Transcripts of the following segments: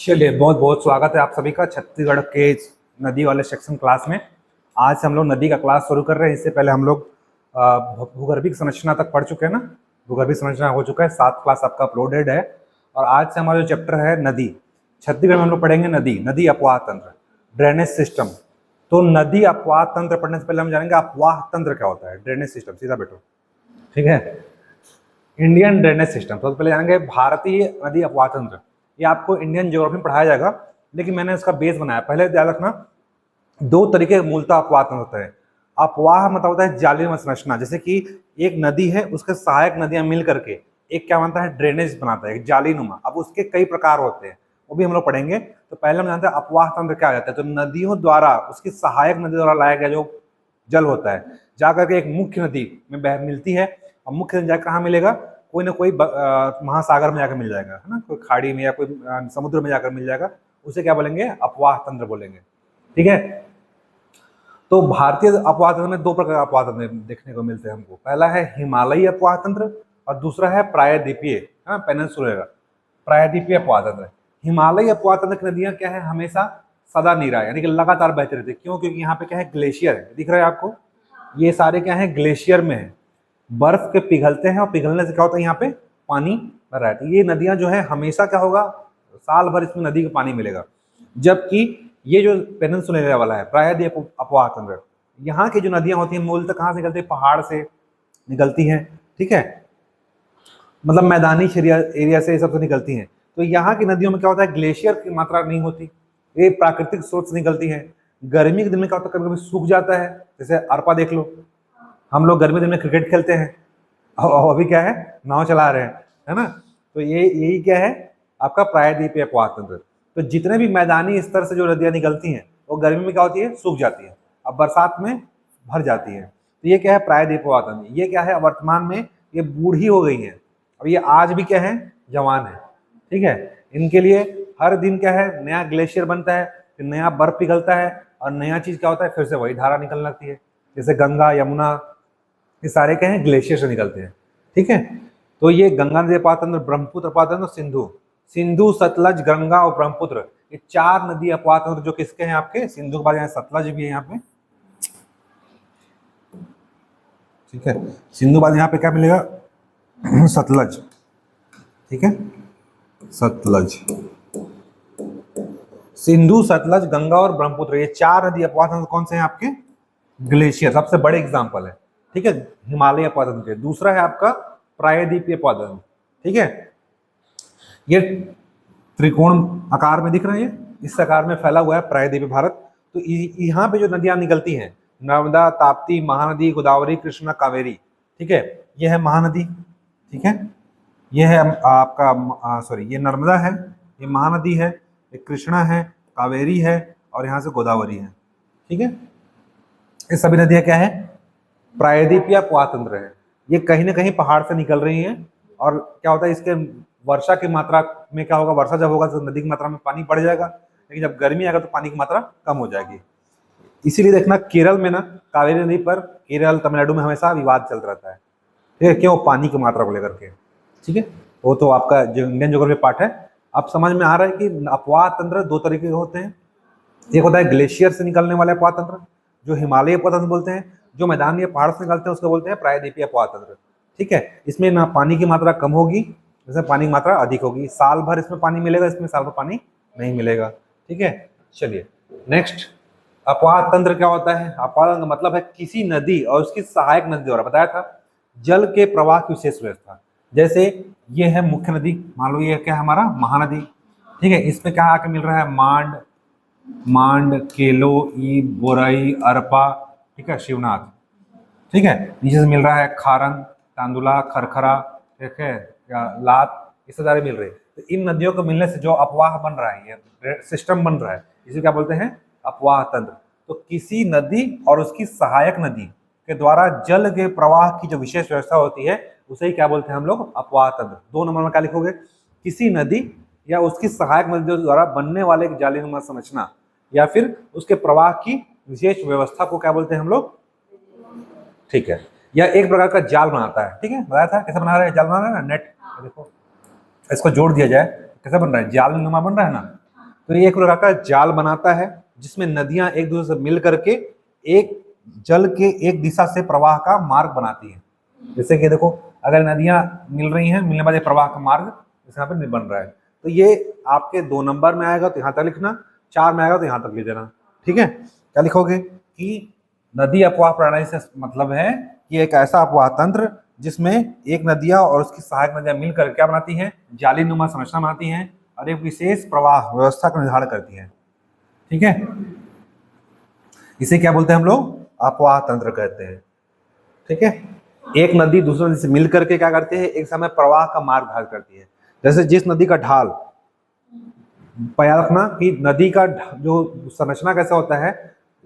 चलिए, बहुत बहुत स्वागत है आप सभी का छत्तीसगढ़ के नदी वाले सेक्शन क्लास में। आज से हम लोग नदी का क्लास शुरू कर रहे हैं। इससे पहले हम लोग भूगर्भिक संरचना तक पढ़ चुके हैं ना। भूगर्भिक संरचना हो चुका है, 7 क्लास आपका अपलोडेड है। और आज से हमारा जो चैप्टर है नदी, छत्तीसगढ़ में हम लोग पढ़ेंगे नदी, नदी अपवाह तंत्र, ड्रेनेज सिस्टम। तो नदी अपवाह तंत्र पढ़ने से पहले हम जानेंगे अपवाह तंत्र क्या होता है। ड्रेनेज सिस्टम, सीधा बैठो, ठीक है। इंडियन ड्रेनेज सिस्टम, तो पहले जानेंगे भारतीय नदी अपवाह तंत्र। ये आपको इंडियन ज्योग्राफी में पढ़ाया जाएगा, लेकिन मैंने इसका बेस बनाया। पहले ध्यान रखना, 2 तरीके के मूलतः अपवाह तंत्र होते हैं। अपवाह मतलब होता है जालीनुमा संरचना, जैसे कि एक नदी है, उसके सहायक नदियां मिल करके एक क्या बनता है, ड्रेनेज बनाता है, एक जालीनुमा। अब उसके कई प्रकार होते हैं, वो भी हम लोग पढ़ेंगे। तो पहले हम जानते हैं अपवाह तंत्र क्या जाता है। तो नदियों द्वारा, उसकी सहायक नदी द्वारा लाया गया जो जल होता है, जाकर के एक मुख्य नदी में मिलती है। और मुख्य नदी जाकर कहाँ मिलेगा, कोई ना कोई महासागर में जाकर मिल जाएगा, है ना, कोई खाड़ी में या कोई समुद्र में जाकर मिल जाएगा। उसे क्या बोलेंगे, अपवाह तंत्र बोलेंगे, ठीक है। तो भारतीय अपवाह तंत्र में 2 प्रकार का अपवाह तंत्र देखने को मिलते हैं हमको। पहला है हिमालयी अपवाह तंत्र और दूसरा है प्रायद्वीपीय, है ना, पेनिनसुलर प्रायद्वीपीय अपवाह तंत्र। हिमालयी अपवाह तंत्र की नदियां क्या है, हमेशा सदा नीरा, यानी कि लगातार बहती रहती है। क्यों? क्योंकि यहाँ पे क्या है, ग्लेशियर है, दिख रहा है आपको। ये सारे क्या है, ग्लेशियर में है, बर्फ के पिघलते हैं, और पिघलने से क्या होता है, यहाँ पे पानी भर रहा है। तो ये नदियां जो है हमेशा क्या होगा, साल भर इसमें नदी का पानी मिलेगा। जबकि ये जो पेनिनसुलर वाला है, प्रायद्वीपीय अपवाह तंत्र, यहाँ की जो नदियां होती हैं मूलतः कहाँ से निकलती है, पहाड़ से निकलती हैं, ठीक है, मतलब मैदानी एरिया से सबसे निकलती हैं। तो यहाँ की नदियों में क्या होता है, ग्लेशियर की मात्रा नहीं होती, ये प्राकृतिक स्रोत से निकलती है। गर्मी के दिन में क्या होता है, कभी कभी सूख जाता है। जैसे अरपा देख लो, हम लोग गर्मी दिन में क्रिकेट खेलते हैं, और अभी क्या है, नाव चला रहे हैं, है ना। तो ये यही क्या है, आपका प्रायद्वीपीय अपवाह तंत्र। तो जितने भी मैदानी स्तर से जो नदियां निकलती हैं, वो गर्मी में क्या होती है, सूख जाती है, अब बरसात में भर जाती है। तो ये क्या है, प्रायद्वीपीय अपवाह तंत्र। ये क्या है, वर्तमान में ये बूढ़ी हो गई है, और ये आज भी क्या है, जवान है, ठीक है। इनके लिए हर दिन क्या है, नया ग्लेशियर बनता है, फिर नया बर्फ पिघलता है, और नया चीज क्या होता है, फिर से वही धारा निकलने लगती है। जैसे गंगा, यमुना, ये सारे क्या हैं, ग्लेशियर से निकलते हैं, ठीक है। तो ये गंगा नदी अपवाह तंत्र, ब्रह्मपुत्र अपवाह तंत्र, सिंधु, सतलज, गंगा और ब्रह्मपुत्र, ये 4 नदी अपवाह तंत्र जो किसके हैं, आपके सिंधु के बाद यहाँ सतलज भी है यहाँ पे, ठीक है। सिंधु बाद यहाँ पे क्या मिलेगा, सतलज, ठीक है, सतलज, सिंधु, सतलज, गंगा और ब्रह्मपुत्र, ये 4 नदी अपवाह तंत्र कौन से हैं आपके, ग्लेशियर, सबसे बड़े एग्जाम्पल है, ठीक है, हिमालय अपवाह तंत्र। दूसरा है आपका प्रायद्वीपीय अपवाह तंत्र, ठीक है। ये त्रिकोण आकार में दिख रहे हैं, इस आकार में फैला हुआ है प्रायद्वीपीय भारत। तो यहाँ पे जो नदियां निकलती हैं, नर्मदा, ताप्ती, महानदी, गोदावरी, कृष्णा, कावेरी, ठीक है, ये है महानदी, ठीक है, ये है आपका सॉरी, ये नर्मदा है, ये महानदी है, ये कृष्णा है, कावेरी है, और यहाँ से गोदावरी है, ठीक है। ये सभी नदियां क्या है, प्रायद्वीपीय अपवाह तंत्र है। ये कहीं ना कहीं पहाड़ से निकल रही हैं, और क्या होता है, इसके वर्षा की मात्रा में क्या होगा, वर्षा जब होगा तो नदी की मात्रा में पानी बढ़ जाएगा, लेकिन जब गर्मी आएगा तो पानी की मात्रा कम हो जाएगी। इसीलिए देखना, केरल में ना, कावेरी नदी पर, केरल, तमिलनाडु में हमेशा विवाद चलता रहता है, ठीक है, क्यों, पानी की मात्रा को लेकर के, ठीक है। वो तो आपका जो इंडियन ज्योग्राफी पार्ट है। अब समझ में आ रहा है कि अपवाह तंत्र 2 तरीके के होते हैं। एक होता है ग्लेशियर से निकलने वाले अपवाह तंत्र, जो हिमालय अपवाह तंत्र बोलते हैं। जो मैदान या पहाड़ से निकलते हैं उसको बोलते हैं प्रायद्वीपीय अपवाह तंत्र, ठीक है। इसमें ना पानी की मात्रा कम होगी, जैसे पानी की मात्रा अधिक होगी, साल भर इसमें पानी मिलेगा, इसमें साल भर पानी नहीं मिलेगा, ठीक है। चलिए नेक्स्ट, अपवाह तंत्र क्या होता है। अपवाह तंत्र मतलब है किसी नदी और उसकी सहायक नदी द्वारा, बताया था, जल के प्रवाह की विशेष व्यवस्था। जैसे ये है मुख्य नदी, मान लो ये क्या है, हमारा महानदी, ठीक है। इसमें क्या आके मिल रहा है, मांड, केलो, ईब, बोरई, अरपा, ठीक है, शिवनाथ, ठीक है। नीचे से मिल रहा है खारन, तांदुला, खरखरा, ठीक है, या लात, इससे सारे मिल रहे हैं। तो इन नदियों को मिलने से जो अपवाह बन रहा है, ये सिस्टम बन रहा है, इसे क्या बोलते हैं, अपवाह तंत्र। तो किसी नदी और उसकी सहायक नदी के द्वारा जल के प्रवाह की जो विशेष व्यवस्था होती है, उसे ही क्या बोलते हैं हम लोग, अपवाह तंत्र। 2 नंबर में क्या लिखोगे, किसी नदी या उसकी सहायक नदियों द्वारा बनने वाले एक जालीनुमा संरचना या फिर उसके प्रवाह की विशेष व्यवस्था को क्या बोलते हैं हम लोग, ठीक है। या एक प्रकार का जाल बनाता है, ठीक है, बताया था कैसे बना रहे हैं, जाल बना रहे हैं ना, नेट, देखो इसको जोड़ दिया जाए कैसे बन रहा है, जाल नुमा बन रहा है ना। तो ये एक प्रकार का जाल बनाता है जिसमें नदियां एक दूसरे से मिल करके एक जल के एक दिशा से प्रवाह का मार्ग बनाती है। जैसे कि देखो, अगर नदियां मिल रही हैं, मिलने के बाद ये प्रवाह का मार्ग इस यहाँ पे बन रहा है। तो ये आपके 2 नंबर में आएगा तो यहाँ तक लिखना, 4 में आएगा तो यहाँ तक लिख देना। ठीक है, क्या लिखोगे कि नदी अपवाह प्रणाली से मतलब है कि एक ऐसा अपवाह तंत्र जिसमें एक नदियां और उसकी सहायक नदियां मिलकर क्या बनाती हैं, जालीनुमा संरचना बनाती हैं और एक विशेष प्रवाह व्यवस्था का निर्धारण करती हैं। ठीक है, इसे क्या बोलते हैं हम लोग, अपवाह तंत्र कहते हैं। ठीक है, एक नदी दूसरी नदी से मिल करके क्या करती है, एक समय प्रवाह का मार्ग धारण करती है। जैसे जिस नदी का ढाल, याद रखना कि नदी का जो संरचना कैसा होता है,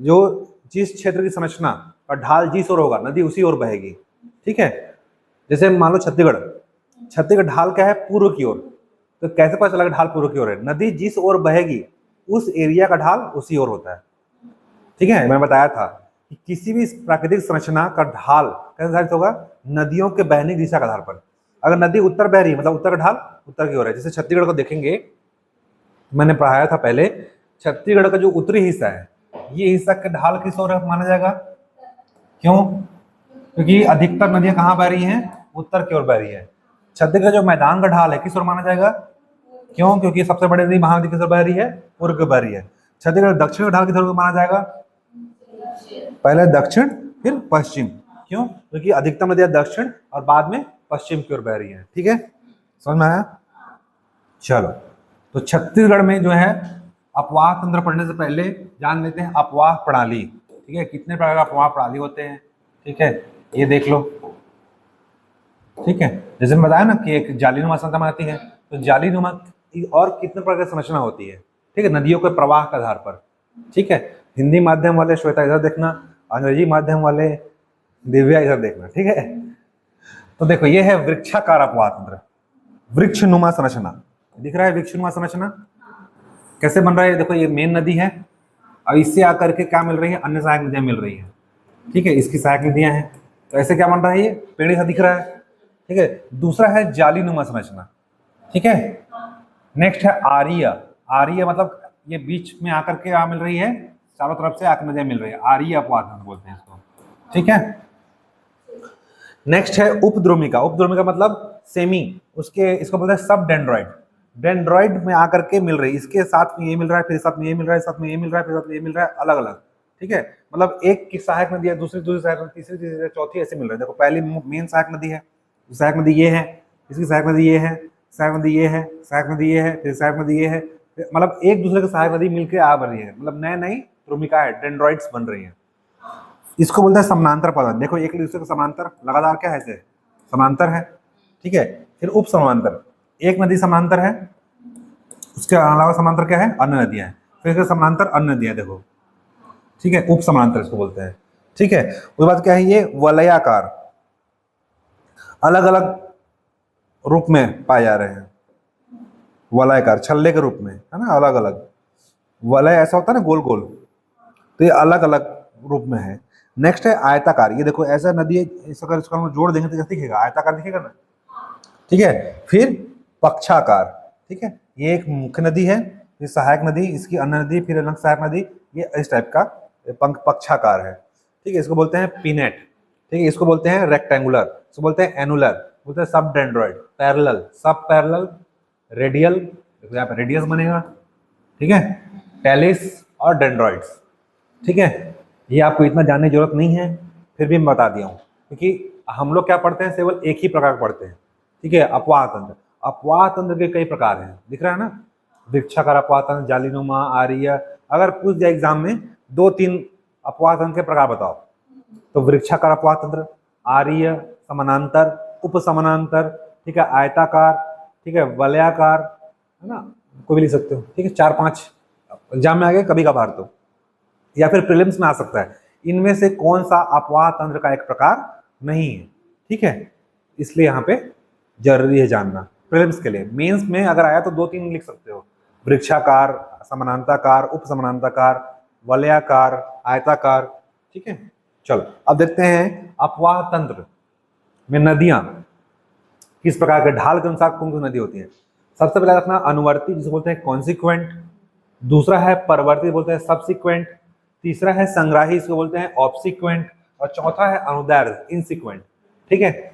जो जिस क्षेत्र की संरचना का ढाल जिस ओर होगा नदी उसी ओर बहेगी। ठीक है, जैसे मान लो छत्तीसगढ़ ढाल क्या है, पूर्व की ओर। तो कैसे पता चला ढाल पूर्व की ओर है, नदी जिस ओर बहेगी उस एरिया का ढाल उसी ओर होता है। ठीक है, मैंने बताया था कि किसी भी प्राकृतिक संरचना का ढाल कैसे निर्धारित होगा, नदियों के बहने की दिशा के आधार पर। अगर नदी उत्तर बह रही है मतलब उत्तर का ढाल उत्तर की ओर है। जैसे छत्तीसगढ़ को देखेंगे, मैंने पढ़ाया था पहले, छत्तीसगढ़ का जो उत्तरी हिस्सा है ये हिस्सा का ढाल किस ओर माना जाएगा, क्यों, क्योंकि अधिकतर नदियां कहाँ बह रही हैं, उत्तर की ओर बह रही है। छत्तीसगढ़ जो मैदान का ढाल है किस ओर माना जाएगा, क्यों, क्योंकि सबसे बड़ी नदी महानदी किस ओर बह रही है, पूर्व की बह रही है। छत्तीसगढ़ दक्षिण का ढाल किस ओर माना जाएगा, पहले दक्षिण फिर पश्चिम, क्यों, क्योंकि अधिकतम नदियां दक्षिण और बाद में पश्चिम की ओर बह रही है। ठीक है, समझ में आया। चलो, तो छत्तीसगढ़ में जो है अपवाह तंत्र पढ़ने से पहले जान लेते हैं अपवाह प्रणाली। ठीक है, कितने प्रकार का अपवाह प्रणाली होते हैं। ठीक है, ये देख लो। ठीक है, जैसे मैं बताया ना कि एक जालीनुमा संरचना आती है, तो जालीनुमा और कितने प्रकार की संरचना होती है। ठीक है, नदियों के प्रवाह के आधार पर। ठीक है, हिंदी माध्यम वाले श्वेता इधर देखना, अंग्रेजी माध्यम वाले दिव्या इधर देखना। ठीक है, तो देखो ये है वृक्षाकार अपवाह तंत्र, वृक्षनुमा संरचना दिख रहा है। वृक्षनुमा संरचना कैसे बन रहा है, देखो ये मेन नदी है और इससे आकर के क्या मिल रही है, अन्य सहायक नदियां मिल रही है। ठीक है, इसकी सहायक नदियां हैं, तो ऐसे क्या बन रहा है, ये पेड़ सा दिख रहा है। ठीक है, दूसरा है जालीनुमा संरचना। ठीक है, नेक्स्ट है आर्य। आर्य मतलब ये बीच में आकर के मिल रही है, चारों तरफ से आकर नदियां मिल रही है, आर्य अपवाह तंत्र बोलते हैं इसको। ठीक है, नेक्स्ट है उपद्रुमिका। उपद्रुमिका मतलब सेमी, उसके इसको बोलते हैं सब डेंड्रॉइड। डेंड्रॉइड में आकर के मिल रही है, इसके साथ में ये मिल रहा है, फिर साथ में ये मिल रहा है, साथ में ये मिल रहा है, फिर साथ में ये मिल रहा है, अलग अलग। ठीक है, मतलब एक की सहायक नदी है, दूसरी सहायक नदी, तीसरी चौथी ऐसे मिल रहा है। देखो पहली मेन सहायक नदी है, सहायक नदी ये है, इसकी सहायक नदी ये है, सहायक नदी ये है, सहायक नदी ये है, फिर सहायक नदी ये है, मतलब एक दूसरे के सहायक नदी मिलकर आ रही है, मतलब नए नई द्रुमिका है, डेंड्रॉइड्स बन रही है। इसको बोलते हैं समानांतर पदार्थ। देखो एक दूसरे के समानांतर लगातार क्या है, ऐसे समानांतर है। ठीक है, फिर उप समानांतर, एक नदी समानांतर है, उसके अलावा समानांतर क्या है, अन्य नदियां हैं, फिर इसके समानांतर अन्य नदियां। देखो ठीक है, उप समानांतर इसको बोलते हैं। ठीक है, उसके बाद क्या है, ये वलयाकार, अलग अलग रूप में पाए जा रहे हैं। वलयाकार छल्ले के रूप में है ना, अलग अलग वलय ऐसा होता है ना, गोल गोल, तो ये अलग अलग रूप में है। नेक्स्ट है आयताकार। ये देखो ऐसा नदी है, अगर इसको हम जोड़ देंगे तो कैसे दिखेगा, आयताकार दिखेगा ना। ठीक है, फिर पक्षाकार। ठीक है, ये एक मुख्य नदी है, ये सहायक नदी, इसकी अन्य नदी, फिर अलग सहायक नदी, ये इस टाइप का पक्षाकार है। ठीक है, इसको बोलते हैं पिनेट। ठीक है, इसको बोलते हैं रेक्टेंगुलर, इसको बोलते हैं एनुलर, बोलते हैं सब डेंड्रॉइड, पैरेलल, सब पैरेलल, रेडियल, देखो यहाँ पे रेडियस बनेगा। ठीक है, टेलिस और डेंड्रॉइड्स। ठीक है, ये आपको इतना जानने की जरूरत नहीं है, फिर भी मैं बता दिया हूँ, क्योंकि हम लोग क्या पढ़ते हैं, केवल एक ही प्रकार पढ़ते हैं। ठीक है, अपवाह तंत्र। अपवाह तंत्र के कई प्रकार हैं, दिख रहा है ना, वृक्षाकार अपवाह तंत्र, जालीनुमा, आर्य। अगर पूछ दिया एग्जाम में 2-3 अपवाह तंत्र के प्रकार बताओ, तो वृक्षाकार अपवाह तंत्र, आर्य, समानांतर, उप समानांतर, ठीक है, आयताकार, ठीक है, वलयाकार, है ना, कोई भी लिख सकते हो। ठीक है, 4-5 एग्जाम में आ गए कभी कभार तो, या फिर प्रीलिम्स में आ सकता है। इनमें से कौन सा अपवाह तंत्र का एक प्रकार नहीं है। ठीक है, इसलिए यहाँ पे जरूरी है जानना प्रीलिम्स के लिए। मेंस में अगर आया तो 2-3 लिख सकते हो, वृक्षाकार, समानांताकार, उप समानांताकार, वलयाकार, आयताकार। ठीक है, चलो अब देखते हैं अपवाह तंत्र में नदियां किस प्रकार के ढाल के अनुसार कौन कौन नदी होती है। सबसे पहले रखना अनुवर्ती, जिसे बोलते हैं कॉन्सिक्वेंट। दूसरा है परवर्ती, बोलते हैं सबसिक्वेंट। तीसरा है संग्राही, इसको बोलते हैं ऑब्सिक्वेंट। और चौथा है अनुदैर्ध्य, इनसिक्वेंट। ठीक है,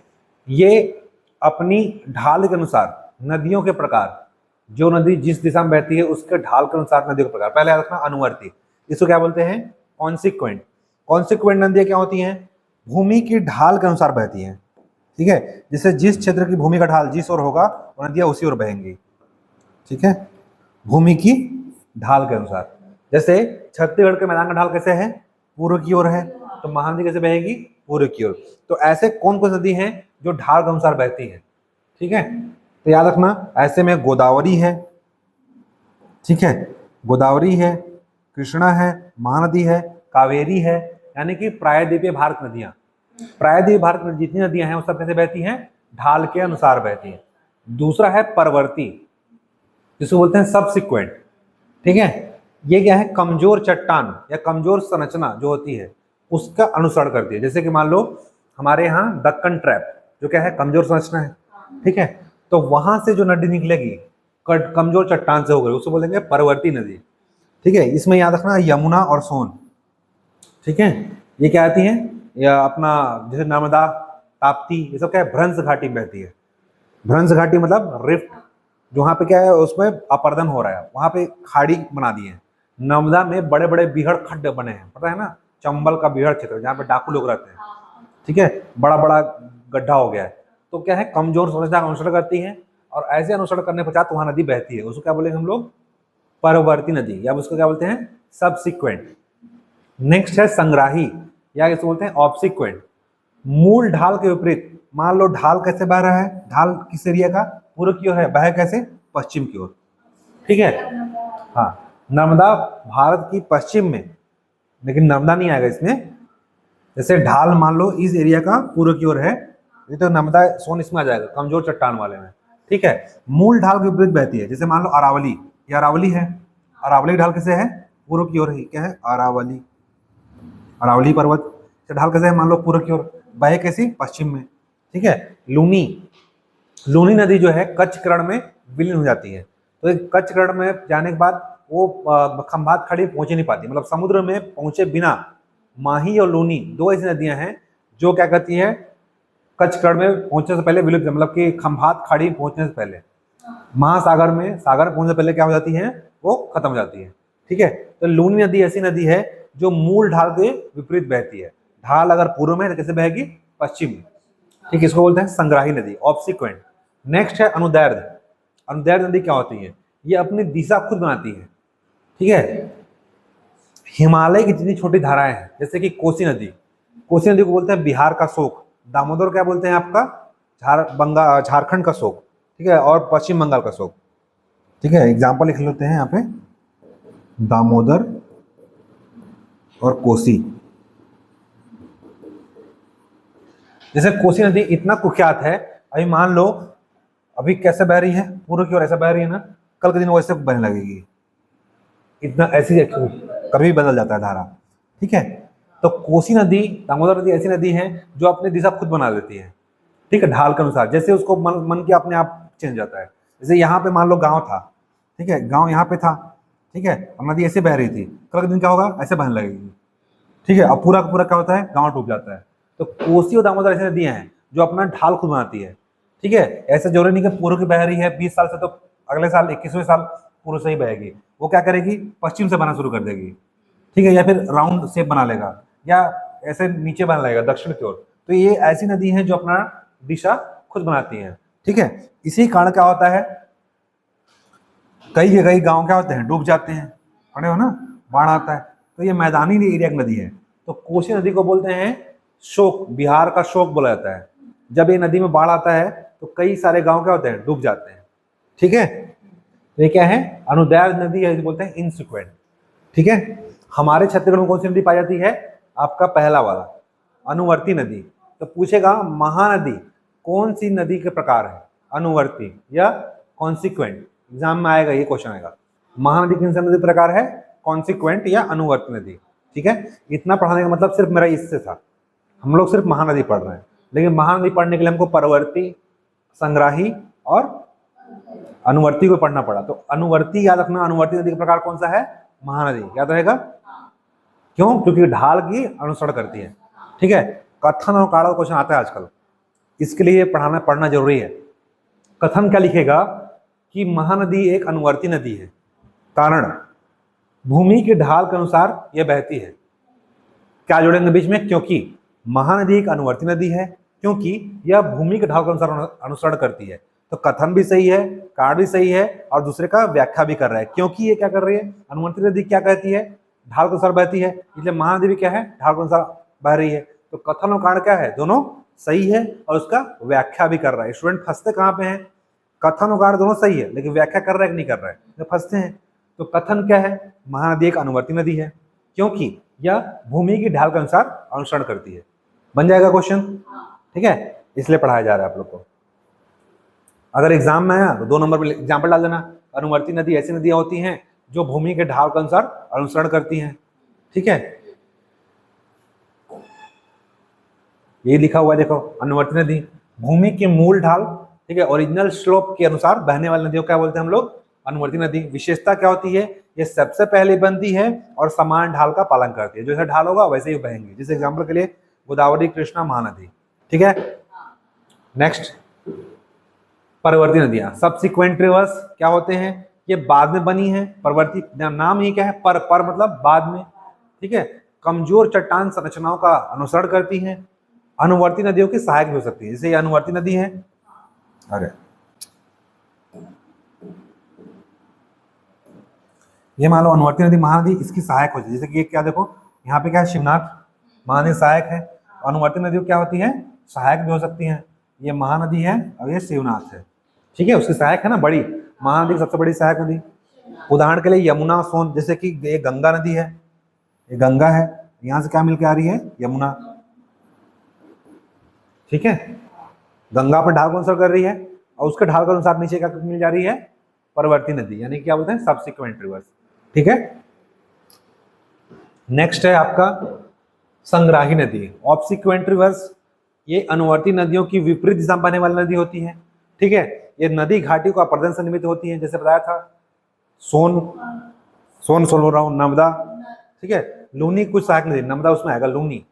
ये अपनी ढाल के अनुसार नदियों के प्रकार, जो नदी जिस दिशा में बहती है उसके ढाल के अनुसार नदियों के प्रकार। पहले याद रखना अनुवर्ती, इसको क्या बोलते हैं, कॉन्सिक्वेंट। कॉन्सिक्वेंट नदियां क्या होती हैं, भूमि की ढाल के अनुसार बहती हैं। ठीक है, जिससे जिस क्षेत्र की भूमि का ढाल जिस ओर होगा वो नदियां उसी ओर बहेंगी। ठीक है, भूमि की ढाल के अनुसार। जैसे छत्तीसगढ़ के मैदान का ढाल कैसे है, पूर्व की ओर है, तो महानदी कैसे बहेगी, पूर्व की ओर। तो ऐसे कौन कौन नदी हैं जो ढाल के अनुसार बहती है। ठीक है, तो याद रखना, ऐसे में गोदावरी है, ठीक है, गोदावरी है, कृष्णा है, महानदी है, कावेरी है, यानी कि प्रायद्वीपीय भारत नदियां। प्रायद्वीपीय भारत में जितनी नदियां हैं वो सब कैसे बहती हैं, ढाल के अनुसार बहती हैं। दूसरा है परवर्ती, जिसको बोलते हैं सबसिक्वेंट। ठीक है, ये क्या है, कमजोर चट्टान या कमजोर संरचना जो होती है उसका अनुसरण करती है। जैसे कि मान लो हमारे यहाँ दक्कन ट्रैप, जो क्या है, कमजोर संरचना है। ठीक है, तो वहां से जो नदी निकलेगी कमजोर चट्टान से होकर, उसको बोलेंगे परवर्ती नदी। ठीक है, इसमें याद रखना यमुना और सोन। ठीक है, ये क्या आती है, या अपना जैसे नर्मदा, ताप्ती, ये सब क्या है, भ्रंश घाटी में बहती है। भ्रंश घाटी मतलब रिफ्ट, जो वहाँ पे क्या है, उसमें अपर्दन हो रहा है, वहाँ पे खाड़ी बना दी है। नर्मदा में बड़े बड़े बीहड़ खड्डे बने हैं, पता है ना, चंबल का बीहड़ क्षेत्र जहाँ पे डाकू लोग रहते हैं। ठीक है, बड़ा बड़ा गड्ढा हो गया है। तो क्या है, कमजोर संरचना का अनुसरण करती है, और ऐसे अनुसरण करने पश्चात वहाँ नदी बहती है, उसको क्या बोलेंगे हम लोग, परवर्ती नदी, या उसको क्या बोलते हैं, सबसिक्वेंट। नेक्स्ट है संग्राही, या इसको बोलते हैं ऑब्सिक्वेंट। मूल ढाल के विपरीत, मान लो ढाल कैसे बह रहा है, ढाल किस एरिया का, पूर्व की ओर है, बह कैसे, पश्चिम की ओर। ठीक है, हाँ, नर्मदा भारत की पश्चिम में, लेकिन नर्मदा नहीं आएगा इसमें। जैसे ढाल मान लो इस एरिया का पूर्व की ओर है, ये तो नर्मदा सोन इसमें आ जाएगा, कमजोर चट्टान वाले में। ठीक है, मूल ढाल के विपरीत बहती है। जैसे मान लो अरावली, ये अरावली है, अरावली ढाल कैसे है, पूर्व की ओर है, क्या है, अरावली, अरावली पर्वत से ढाल कैसे है, मान लो पूर्व की ओर, बहे कैसी, पश्चिम में। ठीक है, लूनी, लूनी नदी जो है कच्छकरण में विलीन हो जाती है। तो एक कच्छकरण में जाने के बाद वो खंभात खाड़ी पहुंच नहीं पाती, मतलब समुद्र में पहुंचे बिना। माही और लूनी दो ऐसी नदियां हैं जो क्या कहती है, कच्छकरण में पहुंचने से पहले विलुप्त, मतलब कि खंभात खाड़ी पहुंचने से पहले, महासागर में, सागर में पहुंचने से पहले क्या हो जाती है, वो खत्म हो जाती है। ठीक है, तो लूनी नदी ऐसी नदी है जो मूल ढाल के विपरीत बहती है। ढाल अगर पूर्व में है तो कैसे बहेगी, पश्चिम में। ठीक है, इसको बोलते हैं संग्राही नदी, ऑब्सिक्वेंट। नेक्स्ट है अनुदैर्ध्य। अनुदैर्ध्य नदी क्या होती है, ये अपनी दिशा खुद बनाती है। ठीक है, हिमालय की जितनी छोटी धाराएं हैं, जैसे कि कोसी नदी, कोसी नदी को बोलते हैं बिहार का शोक। दामोदर क्या बोलते हैं आपका, झारखंड का शोक। ठीक है, और पश्चिम बंगाल का शोक। ठीक है, एग्जाम्पल लिख लेते हैं यहाँ पे, दामोदर और कोसी। जैसे कोसी नदी इतना कुख्यात है, अभी मान लो अभी कैसे बह रही है, पूर्व की ओर ऐसा बह रही है ना, कल के दिन वैसे बहने लगेगी। इतना ऐसी कभी बदल जाता है धारा। ठीक है, तो कोसी नदी, दामोदर नदी ऐसी नदी है जो अपनी दिशा खुद बना लेती है। ठीक है, ढाल के अनुसार, जैसे उसको मन के अपने आप चेंज जाता है। जैसे यहाँ पे मान लो गांव था, ठीक है, गांव यहाँ पे था, ठीक है, और नदी ऐसे बह रही थी, कल के दिन क्या होगा, ऐसे बहने लगेगी। ठीक है, अब पूरा का पूरा क्या होता है, गांव डूब जाता है। तो कोसी और दामोदर ऐसी नदियां हैं जो अपना ढाल खुद बनाती है। ठीक है, ऐसे जरूरी नहीं कि पूर्व की बह रही है 20 साल से, तो अगले साल 21वें साल पूर्व से ही बहेगी। वो क्या करेगी, पश्चिम से बहना शुरू कर देगी। ठीक है, या फिर राउंड शेप बना लेगा, या ऐसे नीचे बना लेगा दक्षिण की ओर। तो ये ऐसी नदी है जो अपना दिशा खुद बनाती है। ठीक है, इसी कारण क्या होता है, कई गांव क्या होते हैं, डूब जाते हैं, पढ़े हो ना, बाढ़ आता है। तो ये मैदानी एरिया की नदी है। तो कोसी नदी को बोलते हैं शोक, बिहार का शोक बोला जाता है। जब ये नदी में बाढ़ आता है तो कई सारे गांव क्या होते हैं, डूब जाते हैं। ठीक है, तो ये क्या है, अनुदैर्ध्य नदी है, बोलते हैं इनसिक्वेंट। ठीक है, हमारे छत्तीसगढ़ में कौन सी नदी पाई जाती है, आपका पहला वाला अनुवर्ती नदी। तो पूछेगा महानदी कौन सी नदी के प्रकार है, अनुवर्ती या कॉन्सिक्वेंट, एग्जाम में आएगा ये क्वेश्चन आएगा। महानदी कौन सा नदी प्रकार है, कॉन्सिक्वेंट या अनुवर्ती नदी। ठीक है, इतना पढ़ाने का मतलब सिर्फ मेरा इससे था, हम लोग सिर्फ महानदी पढ़ रहे हैं, लेकिन महानदी पढ़ने के लिए हमको परवर्ती, संग्राही और अनुवर्ती को पढ़ना पड़ा। तो अनुवर्ती याद रखना, अनुवर्ती नदी का प्रकार कौन सा है? महानदी, याद रहेगा। क्यों? क्योंकि ढाल की अनुसरण करती है। ठीक है, कथन और काड़ा क्वेश्चन आता है आजकल, इसके लिए पढ़ना जरूरी है। कथन क्या लिखेगा कि महानदी एक अनुवर्ती नदी है, कारण भूमि के ढाल के अनुसार यह बहती है। क्या जोड़ेंगे बीच में? क्योंकि महानदी एक अनुवर्ती नदी है, क्योंकि यह भूमि के ढाल के अनुसार अनुसरण करती है। तो कथन भी सही है, कारण भी सही है, और दूसरे का व्याख्या भी कर रहा है। क्योंकि ये क्या कर रही है? अनुवर्ती नदी क्या कहती है? ढाल के अनुसार बहती है, इसलिए महानदी भी क्या है? ढाल के अनुसार बह रही है। तो कथन और कारण क्या है? दोनों सही है, और उसका व्याख्या भी कर रहा है। स्टूडेंट फंसते कहाँ पे हैं? कथन और कारण दोनों सही है, लेकिन व्याख्या कर रहा है कि नहीं कर रहा है, तो फंसते हैं। तो कथन क्या है? महानदी एक अनुवर्ती नदी है, क्योंकि यह भूमि की ढाल के अनुसार अनुसरण करती है। बन जाएगा क्वेश्चन, ठीक है, इसलिए पढ़ाया जा रहा है आप लोग को। अगर एग्जाम में आया तो 2 नंबर पर एग्जाम्पल डाल देना। अनुवर्ती नदी ऐसी नदियां होती हैं जो भूमि के ढाल के अनुसार अनुसरण करती हैं। ठीक है, ये लिखा हुआ है देखो, अनुवर्ती नदी भूमि के मूल ढाल, ठीक है, ओरिजिनल स्लोप के अनुसार बहने वाली नदियों क्या बोलते हैं हम लोग? अनुवर्ती नदी। विशेषता क्या होती है? ये सबसे पहले बनती है और समान ढाल का पालन करती है। जैसा ढाल होगा वैसे ही बहेंगी। जैसे एग्जाम्पल के लिए गोदावरी, कृष्णा, महानदी। ठीक है, नेक्स्ट परवर्ती नदियां, सबसिक्वेंट रिवर्स क्या होते हैं? ये बाद में बनी है। परवर्ती नाम ही क्या है? पर मतलब बाद में। ठीक है, कमजोर चट्टान संरचनाओं का अनुसरण करती हैं। अनुवर्ती नदियों की सहायक भी हो सकती है। जैसे ये अनुवर्ती नदी है, अरे ये मान लो अनुवर्ती नदी महानदी, इसकी सहायक होती है। जैसे कि ये क्या देखो, यहाँ पे क्या है? शिवनाथ, महानदी सहायक है। अनुवर्ती नदी क्या होती है? सहायक भी हो सकती है। ये महानदी है और ये शिवनाथ है। ठीक है, उसकी सहायक है ना, बड़ी महानदी सबसे बड़ी सहायक नदी। उदाहरण के लिए यमुना, सोन, जैसे कि ये गंगा नदी है, ये गंगा है, यहाँ से क्या मिल के आ रही है? यमुना। ठीक है, गंगा पर ढाल को अनुसर कर रही है, और उसके ढाल के अनुसार नीचे क्या मिल जा रही है? परवर्ती नदी, यानी क्या बोलते हैं? Subsequent reverse. ठीक है, नेक्स्ट है आपका संग्राही नदी, ऑब्सिक्वेंट रिवर्स। ये अनुवर्ती नदियों की विपरीत दिशा में बहने वाली नदी होती है। ठीक है, ये नदी घाटी को अपर्दन से निर्मित होती है। जैसे बताया था, सोन बोल रहा हूँ, नर्मदा। ठीक है, लूनी कुछ सहायक नदी, नर्मदा उसमें आएगा लूनी,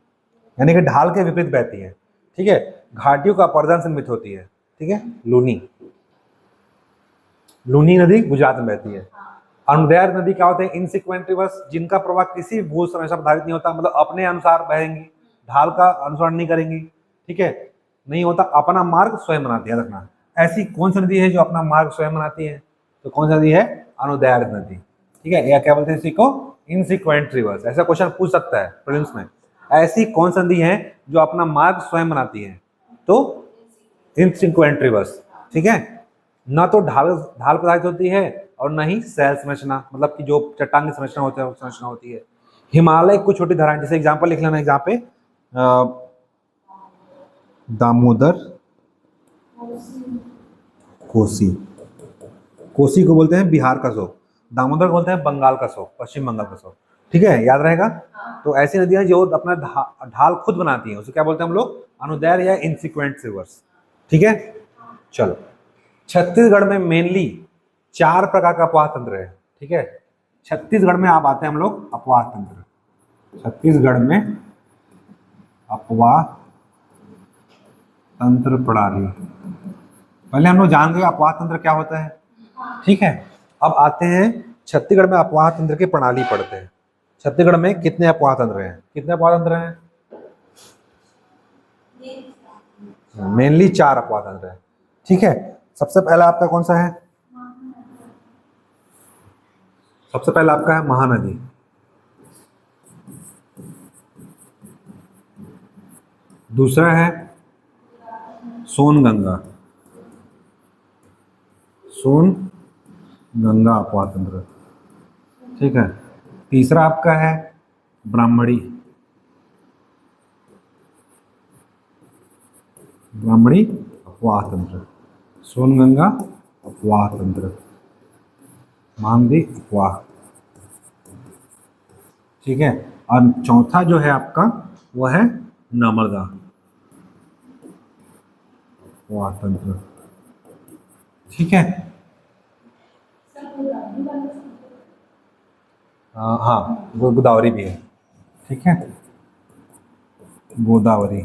यानी कि ढाल के विपरीत बहती है। ठीक है, घाटियों का अपर्दन से निर्मित होती है। ठीक है, लूनी नदी गुजरात में बहती है। अनुदैर्घ्य नदी क्या होते हैं? इनसिक्वेंट रिवर्स, जिनका प्रवाह किसी भू संरचना पर आधारित नहीं होता, मतलब अपने अनुसार बहेंगी, ढाल का अनुसरण नहीं करेंगी। ठीक है, नहीं होता, अपना मार्ग स्वयं बनाती है। रखना, ऐसी कौन सी नदी है जो अपना मार्ग स्वयं बनाती है? तो कौन सी नदी है? अनुदैर्घ्य नदी। ठीक है, या क्या बोलते हैं इसी को? इनसिक्वेंट रिवर्स। ऐसा क्वेश्चन पूछ सकता है प्रीलिम्स में, ऐसी कौन सी नदी है जो अपना मार्ग स्वयं बनाती है? तो इनसिक्वेंट रिवर्स। ठीक है, ना तो ढाल प्रभावित होती है और न ही शैल संरचना, मतलब कि जो चट्टान की संरचना होती है, संरचना होती है। हिमालय कुछ छोटी धाराएं, जैसे एग्जांपल लिख लेना एग्जाम पे, दामोदर, कोसी को बोलते हैं बिहार का शोक, दामोदर को बोलते हैं बंगाल का शोक, पश्चिम बंगाल का शोक। ठीक है, याद रहेगा। तो ऐसी नदियां जो अपना ढाल खुद बनाती हैं, उसे क्या बोलते हैं हम लोग? अनुदैर्घ्य या इनसिक्वेंट रिवर्स। ठीक है, चलो, छत्तीसगढ़ में मेनली 4 प्रकार का अपवाह तंत्र है। ठीक है, छत्तीसगढ़ में आप आते हैं हम लोग अपवाह तंत्र। छत्तीसगढ़ में अपवाह तंत्र प्रणाली, पहले हम लोग जान गए अपवाह तंत्र क्या होता है। ठीक है, अब आते हैं छत्तीसगढ़ में अपवाह तंत्र की प्रणाली पढ़ते हैं। छत्तीसगढ़ में कितने अपवाह तंत्र हैं? कितने अपवाह तंत्र हैं? मेनली 4 अपवाह तंत्र है। ठीक है, सबसे पहला आपका कौन सा है? सबसे पहला आपका है महानदी। दूसरा है सोनगंगा, सोनगंगा अपवाह तंत्र। ठीक है, तीसरा आपका है ब्राह्मणी, ब्राह्मणी अपवाह तंत्र, सोनगंगा अपवाह तंत्र, महानदी अपवाह। ठीक है, और चौथा जो है आपका वो है नर्मदा अपवाह तंत्र। ठीक है, हाँ, गोदावरी भी है। ठीक है, गोदावरी।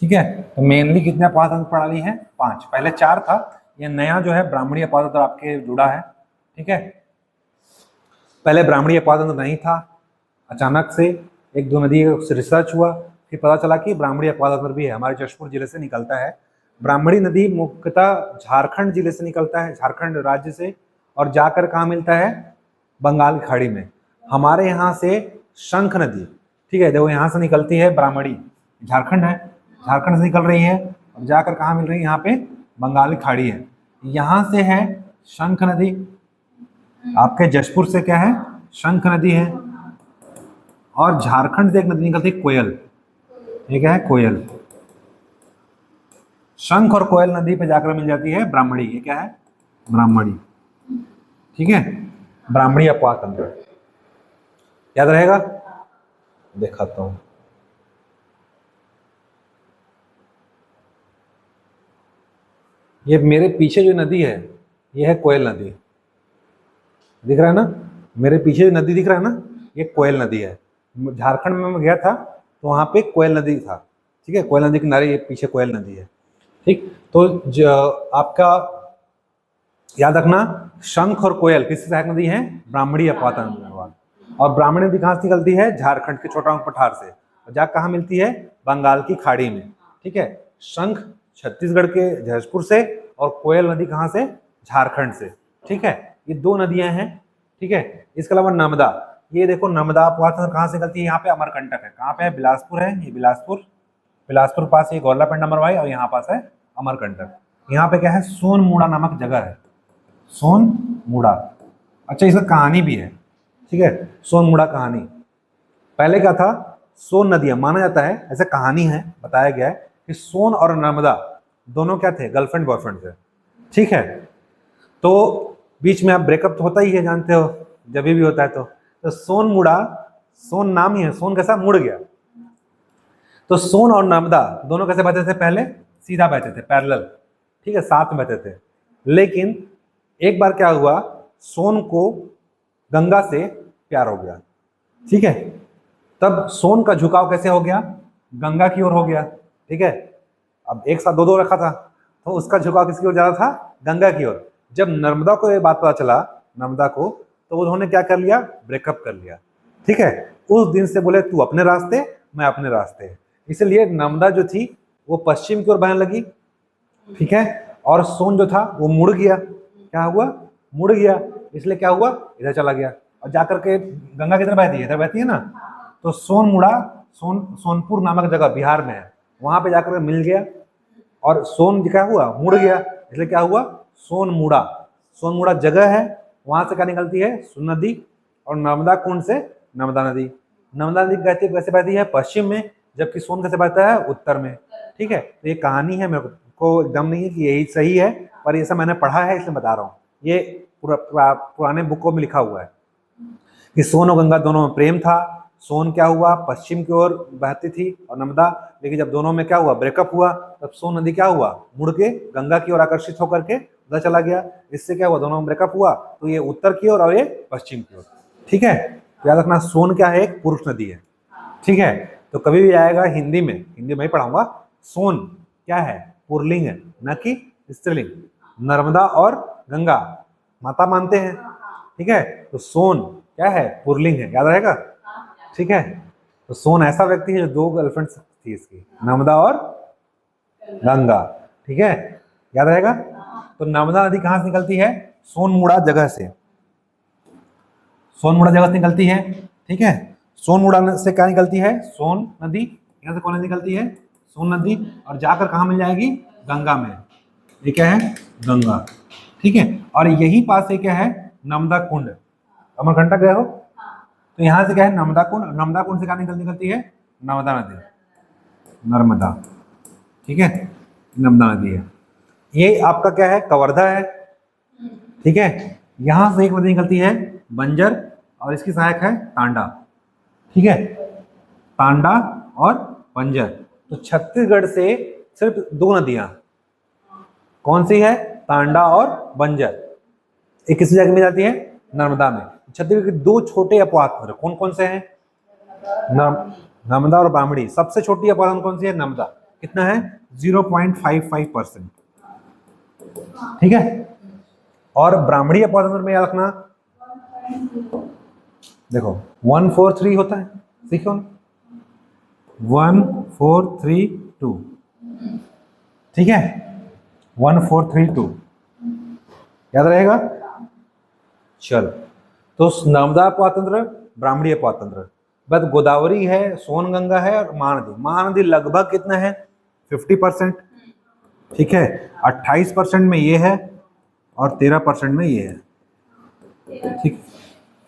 ठीक है, तो मेनली कितने अपार तंत्र प्रणाली है? 5। पहले 4 था, ये नया जो है ब्राह्मणी अपार तंत्र आपके जुड़ा है। ठीक है, पहले ब्राह्मणी अपार तंत्र नहीं था, अचानक से 1-2 नदी से रिसर्च हुआ, फिर पता चला कि ब्राह्मणी अपार तंत्र भी है, हमारे जशपुर जिले से निकलता है। ब्राह्मणी नदी मुख्यतः झारखंड जिले से निकलता है, झारखंड राज्य से, और जाकर कहाँ मिलता है? बंगाल की खाड़ी में। हमारे यहाँ से शंख नदी, ठीक है, देखो यहाँ से निकलती है ब्राह्मणी, झारखंड है, झारखंड से निकल रही है और जाकर कहाँ मिल रही है? यहाँ पे बंगाल की खाड़ी है। यहाँ से है शंख नदी, आपके जशपुर से क्या है? शंख नदी है, और झारखंड से एक नदी निकलती है कोयल, ये क्या है? कोयल। शंख और कोयल नदी पे जाकर मिल जाती है ब्राह्मणी, ये क्या है? ब्राह्मणी। ठीक है, ब्राह्मणी अपवाद तंत्र याद रहेगा? दिखाता हूं, ये मेरे पीछे जो नदी है ये है कोयल नदी, दिख रहा है ना? मेरे पीछे जो नदी दिख रहा है ना, ये कोयल नदी है। झारखंड में मैं गया था तो वहाँ पे कोयल नदी था। ठीक है, कोयल नदी के किनारे ये पीछे कोयल नदी है। ठीक, तो आपका याद रखना, शंख और कोयल किससे सहायक नदी है? ब्राह्मणी अपवाद तंत्र। और ब्राह्मणी नदी कहाँ से निकलती है? झारखंड के छोटा पठार से, और जा कहाँ मिलती है? बंगाल की खाड़ी में। ठीक है, शंख छत्तीसगढ़ के जशपुर से, और कोयल नदी कहाँ से? झारखंड से। ठीक है, ये 2 नदियां हैं। ठीक है, इसके अलावा नर्मदा, ये देखो नर्मदा अपवाद तंत्र कहाँ से निकलती है? यहाँ पे अमरकंटक है, कहाँ पे है? बिलासपुर है, ये बिलासपुर पास ये गौरलापेंट नंबर 5, और यहाँ पास है अमरकंटक। यहाँ पे क्या है? सोनमुड़ा नामक जगह है, सोनमुड़ा। अच्छा, इसका कहानी भी है। ठीक है, सोनमुड़ा कहानी, पहले क्या था? सोन नदियां, माना जाता है, ऐसा कहानी है, बताया गया है कि सोन और नर्मदा दोनों क्या थे? गर्लफ्रेंड बॉयफ्रेंड थे। ठीक है, तो बीच में अब ब्रेकअप तो होता ही है, जानते हो, जब भी होता है तो सोनमुड़ा, सोन नाम ही है, सोन कैसा? मुड़ गया। तो सोन और नर्मदा दोनों कैसे बहते थे? पहले सीधा बहते थे, पैरेलल। ठीक है, साथ में बहते थे। लेकिन एक बार क्या हुआ? सोन को गंगा से प्यार हो गया। ठीक है, तब सोन का झुकाव कैसे हो गया? गंगा की ओर हो गया। ठीक है, अब एक साथ दो रखा था, तो उसका झुकाव किसकी ओर ज्यादा था? गंगा की ओर। जब नर्मदा को ये बात पता चला, नर्मदा को, तो उन्होंने क्या कर लिया? ब्रेकअप कर लिया। ठीक है, उस दिन से बोले तू अपने रास्ते, मैं अपने रास्ते। इसलिए नर्मदा जो थी वो पश्चिम की ओर बहने लगी। ठीक है, और सोन जो था वो मुड़ गया। क्या हुआ? मुड़ गया। इसलिए क्या हुआ? इधर चला गया, और जाकर के गंगा किधर बहती है? इधर बहती है ना। तो सोनमुड़ा, सोनपुर नामक जगह बिहार में है, वहां पे जाकर मिल गया, और सोन क्या हुआ? मुड़ गया। इसलिए क्या हुआ? सोनमुड़ा। सोनमुड़ा जगह है, वहां से क्या निकलती है? सोन नदी, और नर्मदा कुंड से नर्मदा नदी। नर्मदा नदी कैसे बहती है? पश्चिम में, जबकि सोन कैसे बहता है? उत्तर में। ठीक है, तो ये कहानी है, मेरे को एकदम नहीं है कि यही सही है, पर ये सब मैंने पढ़ा है इसलिए बता रहा हूँ। ये पुराने बुकों में लिखा हुआ है कि सोन और गंगा दोनों में प्रेम था। सोन क्या हुआ? पश्चिम की ओर बहती थी, और नर्मदा, लेकिन जब दोनों में क्या हुआ? ब्रेकअप हुआ, तब सोन नदी क्या हुआ? मुड़ के गंगा की ओर आकर्षित होकर के उधर चला गया। इससे क्या हुआ? दोनों में ब्रेकअप हुआ, तो ये उत्तर की ओर और ये पश्चिम की ओर। ठीक है, तो याद रखना, सोन क्या है? एक पुरुष नदी है। ठीक है, तो कभी भी आएगा हिंदी में ही पढ़ाऊंगा, सोन क्या है? पुरलिंग है, न कि स्त्रीलिंग। नर्मदा और गंगा माता मानते हैं। ठीक है, तो सोन क्या है? पुरलिंग है, याद रहेगा। ठीक है, तो सोन ऐसा व्यक्ति है जो 2 गर्लफ्रेंड थी इसकी, नर्मदा और गंगा। ठीक है, याद रहेगा। तो नर्मदा नदी कहां से निकलती है? सोनमुड़ा जगह से, सोनमुड़ा जगह से निकलती है। ठीक है, सोनमुड़ा से क्या निकलती है? सोन नदी। यहाँ से कौन निकलती है? सोन नदी, और जाकर कहाँ मिल जाएगी? गंगा में। ये क्या है? गंगा। ठीक है, और यही पास है क्या है? नर्मदा कुंड। अमरकंटक गए हो तो यहाँ से क्या है? नर्मदा कुंड। नर्मदा कुंड से क्या निकलती है? नर्मदा नदी, नर्मदा। ठीक है, नर्मदा नदी है। ये आपका क्या है? कवर्धा है। ठीक है, यहां से एक नदी निकलती है बंजर, और इसकी सहायक है तांडा। ठीक है, तांडा और बंजर। तो छत्तीसगढ़ से सिर्फ दो नदियां, कौन सी है? तांडा और बंजर। एक किसी जगह में जाती है? नर्मदा में। छत्तीसगढ़ के दो छोटे अपवाद तंत्र कौन कौन से हैं? नर्मदा और ब्राह्मणी। सबसे छोटी अपवाद तंत्र कौन सी है? नर्मदा। कितना है? 0.55%। ठीक है। और ब्राह्मणी अपवाद तंत्र में याद रखना, देखो 143 होता है, सीखो ना, 1432। ठीक है, 1432 याद रहेगा। चलो, तो नर्मदा अपवाद तंत्र, ब्राह्मणी अपवाद तंत्र। बस गोदावरी है, सोनगंगा है और महानदी। महानदी लगभग कितना है? 50%। ठीक है, 28% में ये है और 13% में ये है। ठीक,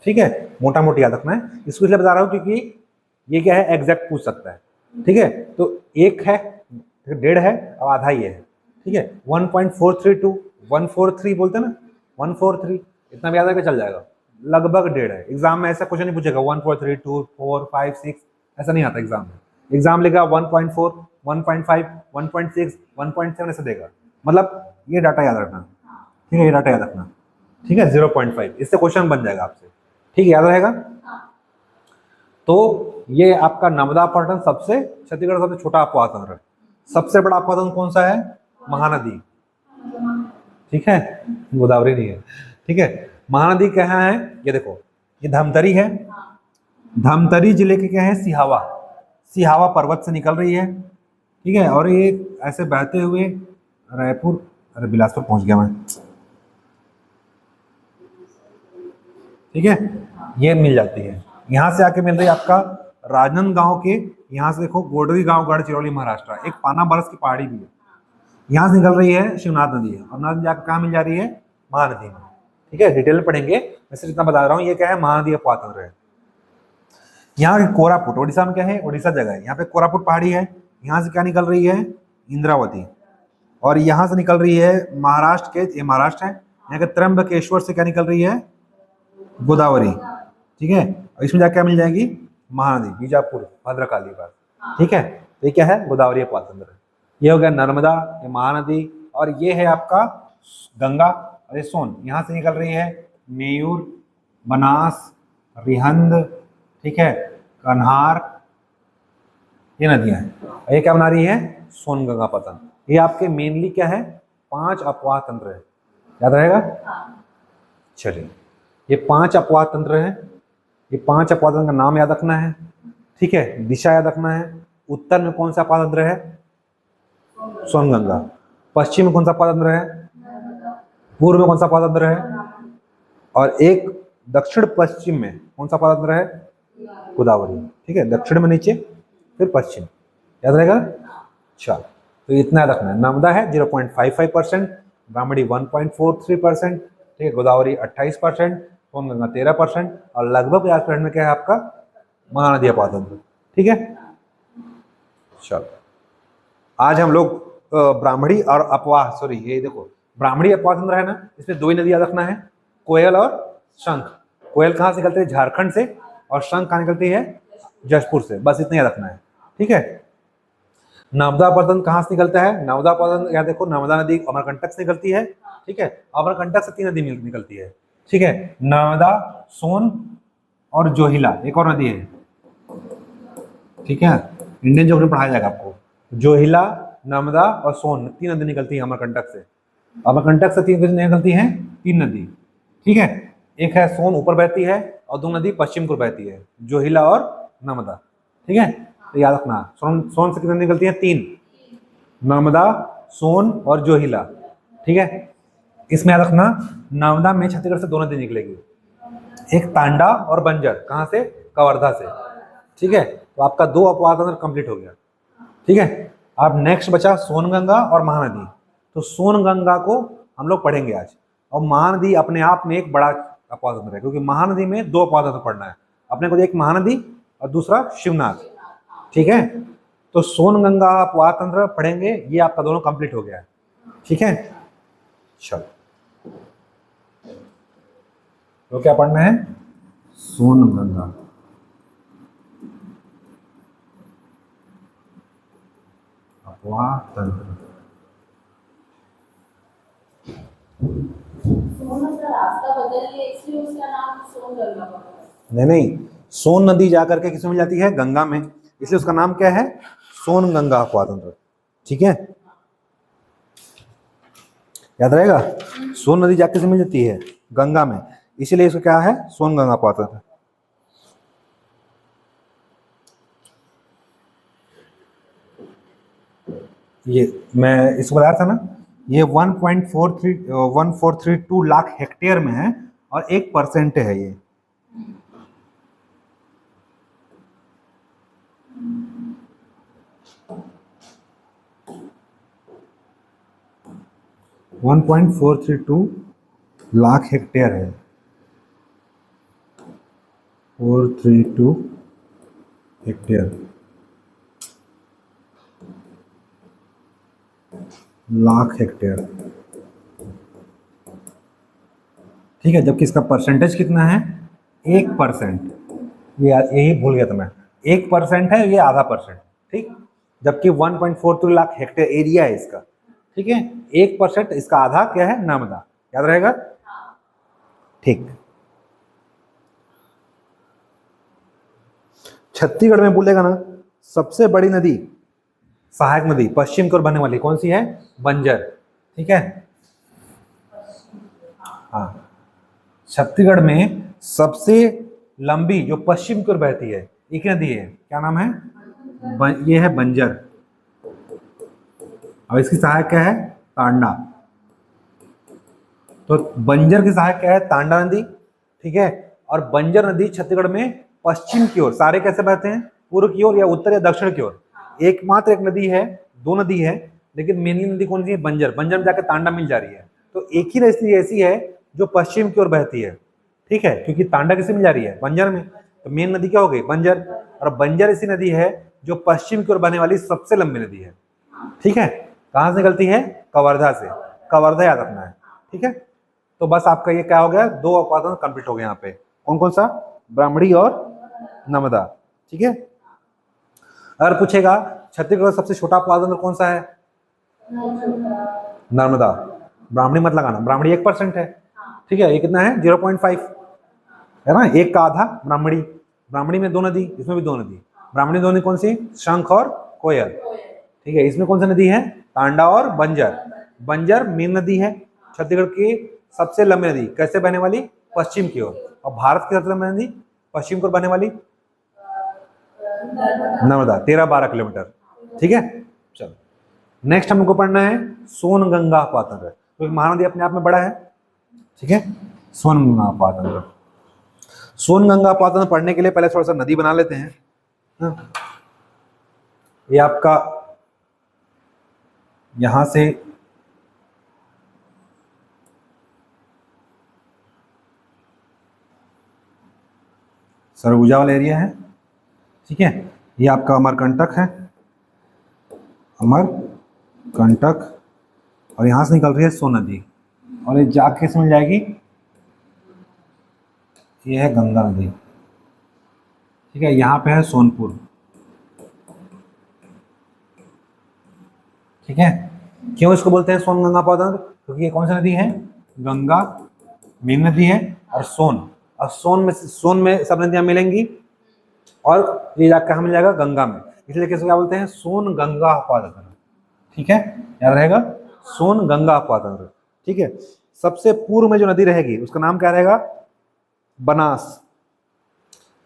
ठीक है, मोटा मोटी याद रखना है। इसको इसलिए बता रहा हूं क्योंकि ये क्या है, एग्जैक्ट पूछ सकता है। ठीक है, तो एक है, डेढ़ है और आधा ही है। ठीक है, 1.432, 143 बोलते हैं ना, 143 इतना भी याद रखकर चल जाएगा। लगभग डेढ़ है। एग्जाम में ऐसा क्वेश्चन नहीं पूछेगा 1.432, 4, 5, 6, ऐसा नहीं आता एग्जाम में। एग्जाम लेगा 1.4, 1.5, 1.6, 1.7 ऐसा देगा। मतलब ये डाटा याद रखना। ठीक है, ये डाटा याद रखना। ठीक है, 0.5 इससे क्वेश्चन बन जाएगा आपसे। ठीक है, याद रहेगा। तो ये आपका नर्मदा अपवाद तंत्र सबसे, छत्तीसगढ़ सबसे छोटा अपवाद तंत्र है। सबसे बड़ा अपवाद तंत्र कौन सा है? महानदी। ठीक है, गोदावरी नहीं है। ठीक है, महानदी कहाँ है? ये देखो, ये धमतरी है। धमतरी जिले के क्या है? सिहावा। सिहावा पर्वत से निकल रही है। ठीक है, और ये ऐसे बहते हुए रायपुर, अरे बिलासपुर पहुंच गया मैं। ठीक है, ये मिल जाती है। यहाँ से आके मिल रही है आपका राजनांदगांव के, यहाँ से देखो गोडवी गांव, गढ़चिरौली, महाराष्ट्र। एक पाना बरस की पहाड़ी भी है, यहाँ से निकल रही है शिवनाथ नदी है, और नदी जाकर कहाँ मिल जा रही है? महानदी में। ठीक है, डिटेल में पढ़ेंगे, मैं सिर्फ इतना बता रहा हूँ। ये क्या है? महानदी अपवाद तंत्र है। यहाँ कोरापुट, उड़ीसा में क्या है? उड़ीसा जगह है, यहाँ पे कोरापुट पहाड़ी है। यहाँ से क्या निकल रही है? इंद्रावती। और यहाँ से निकल रही है महाराष्ट्र के, ये महाराष्ट्र है, यहाँ के त्र्यंबकेश्वर से क्या निकल रही है? गोदावरी। ठीक है, और इसमें जाकर क्या मिल जाएगी? महानदी, बीजापुर, भद्रकाली पर। ठीक है, तो ये क्या है? गोदावरी अपवाद तंत्र। ये हो गया नर्मदा, ये महानदी, और ये है आपका गंगा, और ये सोन यहाँ से निकल रही है। मेयूर, बनास, रिहंद, ठीक है, कन्हार, ये नदियां हैं। ये क्या बना रही है? सोन गंगा पतन। ये आपके मेनली क्या है? 5 अपवाद तंत्र है। याद रहेगा। चलिए, ये 5 अपवाद तंत्र है। ये 5 अपवाद तंत्र का नाम याद रखना है। ठीक है, दिशा याद रखना है। उत्तर में कौन सा अपवाद तंत्र है? सोनगंगा। पश्चिम में कौन सा अपवाद तंत्र है? पूर्व में कौन सा अपवाद तंत्र है? और एक दक्षिण पश्चिम में कौन सा अपवाद तंत्र है? गोदावरी। ठीक है, दक्षिण में नीचे, फिर पश्चिम। याद रहेगा। चलो, तो इतना याद रखना है। नर्मदा है 0.55%, ब्राह्मणी 1.43%, ठीक है, गोदावरी 28%, सोनगंगा 13%, और लगभग 50% में क्या है आपका? महानदी अपवाद तंत्र। ठीक है, चलो आज हम लोग ब्राह्मणी और अपवाह, सॉरी ये देखो, ब्राह्मणी अपवाद तंत्र है ना, इसमें 2 ही नदी याद रखना है, कोयल और शंख। कोयल कहाँ से निकलती है? झारखंड से, और शंख कहाँ निकलती है? जशपुर से। बस इतना याद रखना है। ठीक है, नर्मदा अपवाद तंत्र कहाँ से निकलता है? नर्मदा अपवाद तंत्र, यहाँ देखो, नर्मदा नदी अमरकंटक से निकलती है। ठीक है, अमरकंटक से 3 नदी निकलती है। ठीक है, नर्मदा, सोन और जोहिला, एक और नदी है। ठीक है, इंडियन ज्योग्राफी पढ़ाया जाएगा आपको। जोहिला, नर्मदा और सोन, 3 नदी निकलती है अमरकंटक से। अमरकंटक से 3 नदी निकलती हैं, 3 नदी। ठीक है, एक है सोन, ऊपर बहती है, और 2 नदी पश्चिम को बहती है, जोहिला और नर्मदा। ठीक है, तो याद रखना, सोन से कितनी नदी निकलती है? 3, नर्मदा, सोन और जोहिला। ठीक है, इसमें याद रखना, नर्मदा में छत्तीसगढ़ से 2 नदी निकलेगी, एक तांडा और बंजर। कहाँ से? कवर्धा से। ठीक है, तो आपका 2 अपवाद तंत्र कंप्लीट हो गया। ठीक है, अब नेक्स्ट बचा सोनगंगा और महानदी। तो सोनगंगा को हम लोग पढ़ेंगे आज, और महानदी अपने आप में एक बड़ा अपवाद तंत्र है, क्योंकि महानदी में 2 अपवाद तंत्र पढ़ना है अपने को, एक महानदी और दूसरा शिवनाथ। ठीक है, तो सोनगंगा अपवाद तंत्र पढ़ेंगे, ये आपका दोनों कंप्लीट हो गया है। ठीक है, चलो, तो क्या पढ़ना है? सोनगंगा। वाह तंत्र। नहीं नहीं, सोन नदी जाकर के किसमें मिल जाती है? गंगा में, इसलिए उसका नाम क्या है? सोन गंगा अपवाह तंत्र। ठीक है, याद रहेगा। सोन नदी जाकर से मिल जाती है गंगा में, इसीलिए इसका क्या है? सोन गंगा अपवाह तंत्र। ये मैं इसको बताया था ना, ये 1432 लाख हेक्टेयर में है और 1% है ये। वन 1.432 लाख हेक्टेयर है, 432 हेक्टेयर, लाख हेक्टेयर। ठीक है, जबकि इसका परसेंटेज कितना है? 1%। ये यही भूल गया था मैं, 1% है, ये आधा परसेंट। ठीक, जबकि 1.43 लाख हेक्टेयर एरिया है इसका। ठीक है, 1% इसका आधा क्या है? नर्मदा। याद रहेगा। ठीक, छत्तीसगढ़ में बोलेगा ना, सबसे बड़ी नदी, सहायक नदी पश्चिम की ओर बहने वाली कौन सी है? बंजर। ठीक है, हाँ, छत्तीसगढ़ में सबसे लंबी जो पश्चिम की ओर बहती है एक नदी है, क्या नाम है? ये है बंजर। अब इसकी सहायक क्या है? तांडा। तो बंजर की सहायक क्या है? तांडा नदी। ठीक है, और बंजर नदी छत्तीसगढ़ में पश्चिम की ओर, सारे कैसे बहते हैं? पूर्व की ओर या उत्तर या दक्षिण की ओर। एकमात्र एक नदी है, दो नदी है, लेकिन मेनली नदी कौन सी है? बंजर। बंजर में जाकर तांडा मिल जा रही है, तो एक ही नदी ऐसी है जो पश्चिम की ओर बहती है। ठीक है, क्योंकि तांडा किसे मिल जा रही है? बंजर में, तो मेन नदी क्या हो गई? बंजर। और बंजर ऐसी नदी है जो पश्चिम की ओर बहने वाली सबसे लंबी नदी है। ठीक है, कहां से निकलती है? कवर्धा से। कवर्धा याद रखना है। ठीक है, तो बस आपका ये क्या हो गया? 2 अपवाह तंत्र कंप्लीट हो गए यहाँ पे। कौन कौन सा? ब्राह्मणी और नर्मदा। ठीक है, अगर पूछेगा छत्तीसगढ़ का सबसे छोटा अपवाह तंत्र कौन सा है? नर्मदा। ब्राह्मणी मत लगाना, ब्राह्मणी 1% है। ठीक है, ये कितना है? 0.5 है ना, एक का आधा ब्राह्मणी। ब्राह्मणी में 2 नदी, इसमें भी 2 नदी। ब्राह्मणी 2 नदी कौन सी? शंख और कोयल। ठीक है, इसमें कौन सी नदी है? तांडा और बंजर। बंजर मेन नदी है छत्तीसगढ़ की सबसे लंबी नदी, कैसे बहने वाली? पश्चिम की ओर। और भारत की सबसे लंबी नदी पश्चिम की ओर बहने वाली नर्मदा, 13-12 किलोमीटर। ठीक है, चलो नेक्स्ट हमको पढ़ना है सोन गंगा अपवाह तंत्र, क्योंकि महानदी अपने आप में बड़ा है। ठीक है, सोन गंगा अपवाह तंत्र। सोन गंगा अपवाह तंत्र पढ़ने के लिए पहले थोड़ा सा नदी बना लेते हैं। हाँ? ये आपका यहां से सरगुजा वाला एरिया है। ठीक है, ये आपका अमरकंटक है, अमरकंटक, और यहां से निकल रही है सोन नदी, और ये जाके से मिल जाएगी, ये है गंगा नदी। ठीक है, यहाँ पे है सोनपुर। ठीक है, क्यों इसको बोलते हैं सोन गंगा अपवाह तंत्र? क्योंकि ये कौन सी नदी है? गंगा मेन नदी है, और सोन में सब नदियां मिलेंगी, और ये जाकर कहाँ मिल जाएगा? गंगा में। इसलिए कैसे क्या बोलते हैं? सोन गंगा अपवाह तंत्र। ठीक है, याद रहेगा, सोन गंगा अपवाह तंत्र। ठीक है, सबसे पूर्व में जो नदी रहेगी उसका नाम क्या रहेगा? बनास।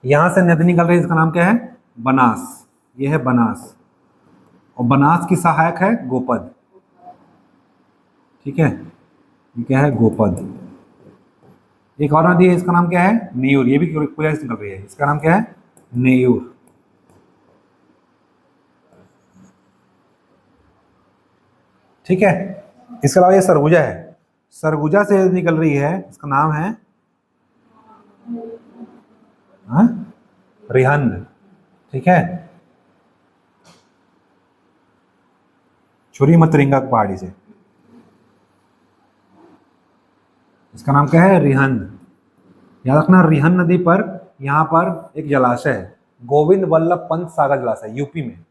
यहां से नदी निकल रही है, इसका नाम क्या है? बनास। ये है बनास, और बनास की सहायक है गोपद। ठीक है, ये क्या है? गोपद। एक और नदी है, इसका नाम क्या है? नेयूर। ये भी पूरा निकल रही है, इसका नाम क्या है? नेयूर। ठीक है, इसके अलावा ये सरगुजा है, सरगुजा से निकल रही है, इसका नाम है रिहंद। ठीक है, छुरी मतरिंगा पहाड़ी से, इसका नाम क्या है? रिहंद। याद रखना, रिहंद नदी पर यहाँ पर एक जलाशय है, गोविंद वल्लभ पंत सागर जलाशय, यूपी में।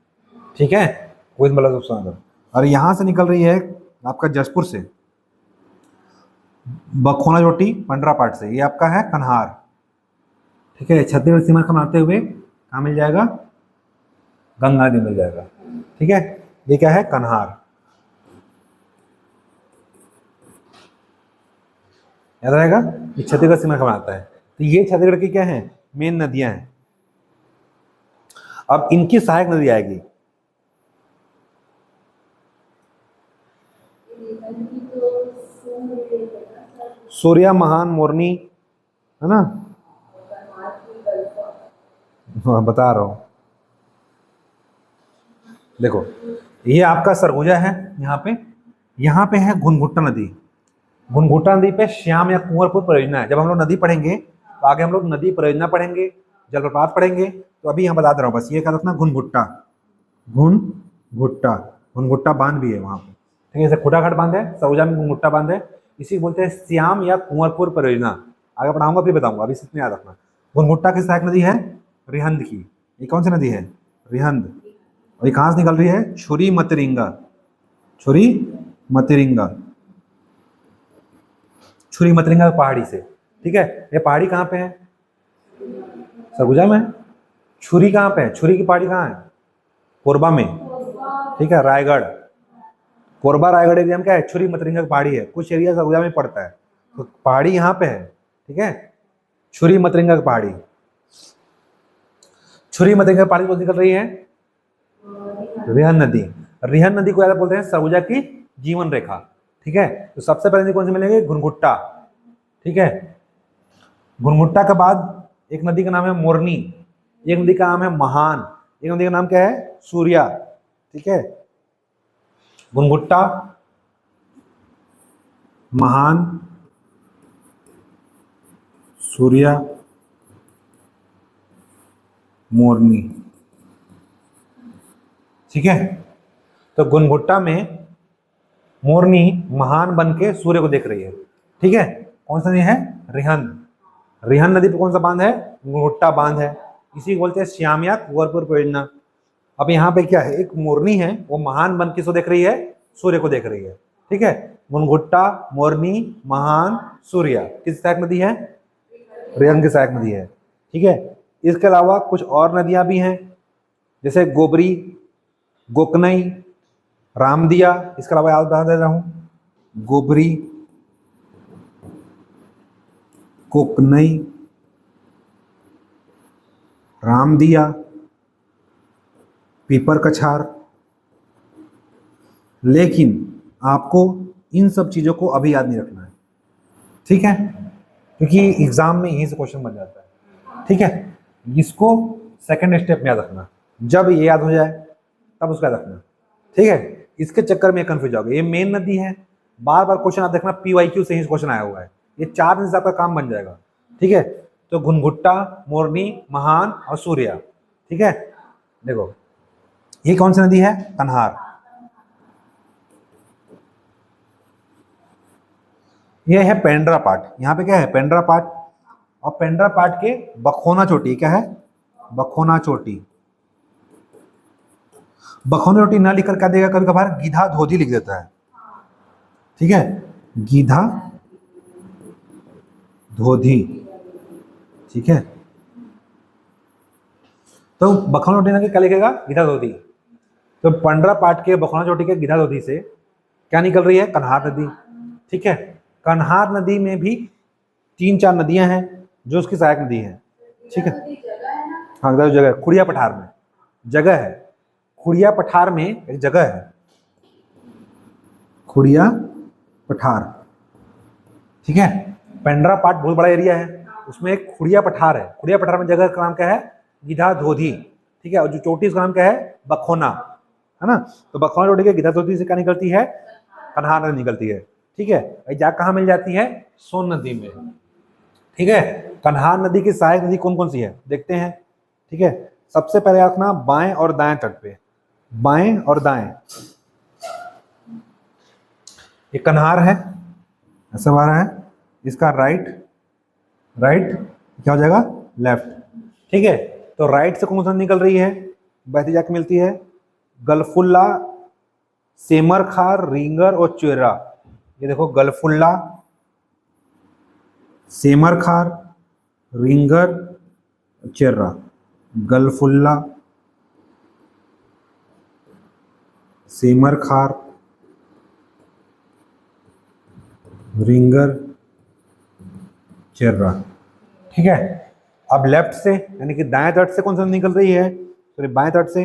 ठीक है, गोविंद बल्लभ सुखनगर। और यहाँ से निकल रही है आपका जसपुर से बखोना चोटी पंडरा पाट से, ये आपका है कन्हार। ठीक है, छत्तीसगढ़ सीमा को बनाते हुए कहाँ मिल जाएगा, गंगा नदी मिल जाएगा। ठीक है, ये क्या है, कन्हार। याद रहेगा, ये छत्तीसगढ़ सीमा का बनाता है। तो ये छत्तीसगढ़ की क्या है, मेन नदियां हैं। अब इनकी सहायक नदी आएगी, सूर्या, महान, मोरनी, है ना, बता रहा हूं। देखो ये आपका सरगुजा है, यहाँ पे है घुनघुट्टा नदी। घुनघुट्टा नदी पे श्याम या कुंवरपुर परियोजना है। जब हम लोग नदी पढ़ेंगे तो आगे हम लोग नदी परियोजना पढ़ेंगे, जलप्रपात पढ़ेंगे। तो अभी यहाँ बता दे रहा हूँ बस, ये क्या रखना, घुनघुट्टा, घुनघुट्टा, घुनघुट्टा बांध भी है वहाँ पे। ठीक है, जैसे खुटाघाट बांध है, सरगुजा में घुनघुट्टा बांध है, इसी को बोलते हैं श्याम या कुंवरपुर परियोजना। आगे पढ़ाऊंगा फिर बताऊंगा, अभी इतना याद रखना। घुनघुट्टा की सहायक नदी है रिहंद की। ये कौन सी नदी है, रिहंद। और ये कहाँ से निकल रही है, छुरी मतरिंगा, छुरी मतरिंगा, छुरी मतरिंगा पहाड़ी से। ठीक है, ये पहाड़ी कहाँ पे है, सरगुजा में। छुरी कहाँ पे है, छुरी की पहाड़ी कहाँ है, कोरबा में। ठीक है, रायगढ़, कोरबा रायगढ़ एरिया में क्या है, छुरी मतरिंगा की पहाड़ी है। कुछ एरिया सरगुजा में पड़ता है, तो पहाड़ी यहाँ पे है। ठीक है, छुरी मतरिंगा की पहाड़ी, छुरी मतरिंगा की पहाड़ी को निकल रही है रिहन नदी। रिहन नदी को याद बोलते हैं सरगुजा की जीवन रेखा। ठीक है, तो सबसे पहले नदी कौन सी मिलेगी, घुनघुट्टा। ठीक है, घुनघुट्टा के बाद एक नदी का नाम है मोरनी, एक नदी का नाम है महान, एक नदी का नाम क्या है, सूर्या। ठीक है, घुनघुट्टा, महान, सूर्या, मोरनी। ठीक है, तो घुनघुट्टा में मोरनी महान बन के सूर्य को देख रही है। ठीक है, कौन सा नदी है, रिहंद। रिहंद नदी पे कौन सा बांध है, घुनघुट्टा बांध है, इसी को बोलते हैं श्याम या कुंवरपुर परियोजना। अब यहाँ पे क्या है, एक मोरनी है, वो महान बन के देख रही है, सूर्य को देख रही है। ठीक है, घुनघुट्टा, मोरनी, महान, सूर्या किस सहायक नदी है, रिहंद की सहायक नदी है। ठीक है, इसके अलावा कुछ और नदियां भी हैं, जैसे गोबरी, गोकनई, रामदिया। इसके अलावा याद बता दे रहा हूं, गोबरी, कोकनई, रामदिया, पीपर कछार। लेकिन आपको इन सब चीजों को अभी याद नहीं रखना है। ठीक है, क्योंकि एग्जाम में यहीं से क्वेश्चन बन जाता है। ठीक है, इसको सेकंड स्टेप में याद रखना, जब ये याद हो जाए तब उसका याद रखना। ठीक है, इसके चक्कर में कंफ्यूज हो गए। ये मेन नदी है, बार बार क्वेश्चन आप देखना, PYQ से ही क्वेश्चन आया हुआ है। ये 4 नदी से आपका काम बन जाएगा। ठीक है, तो घुनघुट्टा, मोरनी, महान और सूर्या। ठीक है, देखो ये कौन सी नदी है, कन्हार। ये है पेंड्रा पाट, यहाँ पे क्या है, पेंड्रा पाट। और पेंड्रा पाट के बखोना चोटी, क्या है, बखोना चोटी। बखोना चोटी ना लिखकर क्या देगा, कभी कभार गीधा धोधी लिख देता है। ठीक है, गीधा धोधी। ठीक है, तो बखोना चोटी ना क्या लिखेगा, गीधा धोधी। तो पंडरा पाट के बखोना चोटी के गीधा धोधी से क्या निकल रही है, कन्हार नदी। ठीक है, कन्हार नदी में भी 3-4 नदियां हैं जो उसकी सहायक नदी है। ठीक है, हाँ जगह, खुड़िया पठार में जगह है, खुड़िया पठार में एक जगह है, खुड़िया पठार। ठीक है, पेंड्रा पाट बहुत बड़ा एरिया है, उसमें एक खुड़िया पठार है। खुड़िया पठार में जगह का नाम क्या है, गीधा धोधी। ठीक है, और जो चोटी उसका नाम क्या है, बखोना, है ना। तो बखोना चोटी के गीधा धोधी से क्या निकलती है, कन्हार नदी निकलती है। ठीक है, जा कहाँ मिल जाती है, सोन नदी में। ठीक है, कन्हार नदी की सहायक नदी कौन कौन सी है देखते हैं। ठीक है, सबसे पहले रखना बाएं और दाएं तट पे, बाएं और दाएं। ये कन्हार है, ऐसा आ रहा है, इसका राइट क्या हो जाएगा, लेफ्ट। ठीक है, तो राइट से कौन सा निकल रही है, बहती जाके मिलती है गलफुल्ला, सेमरखार, रिंगर और चेरा। ये देखो गलफुल्ला, सेमरखार, रिंगर, चेरा। गलफुल्ला, सेमरखार, रिंगर, चेर्रा। ठीक है। अब लेफ्ट से यानी कि दाएं तट से कौन सा निकल रही है, तो बाएं तट से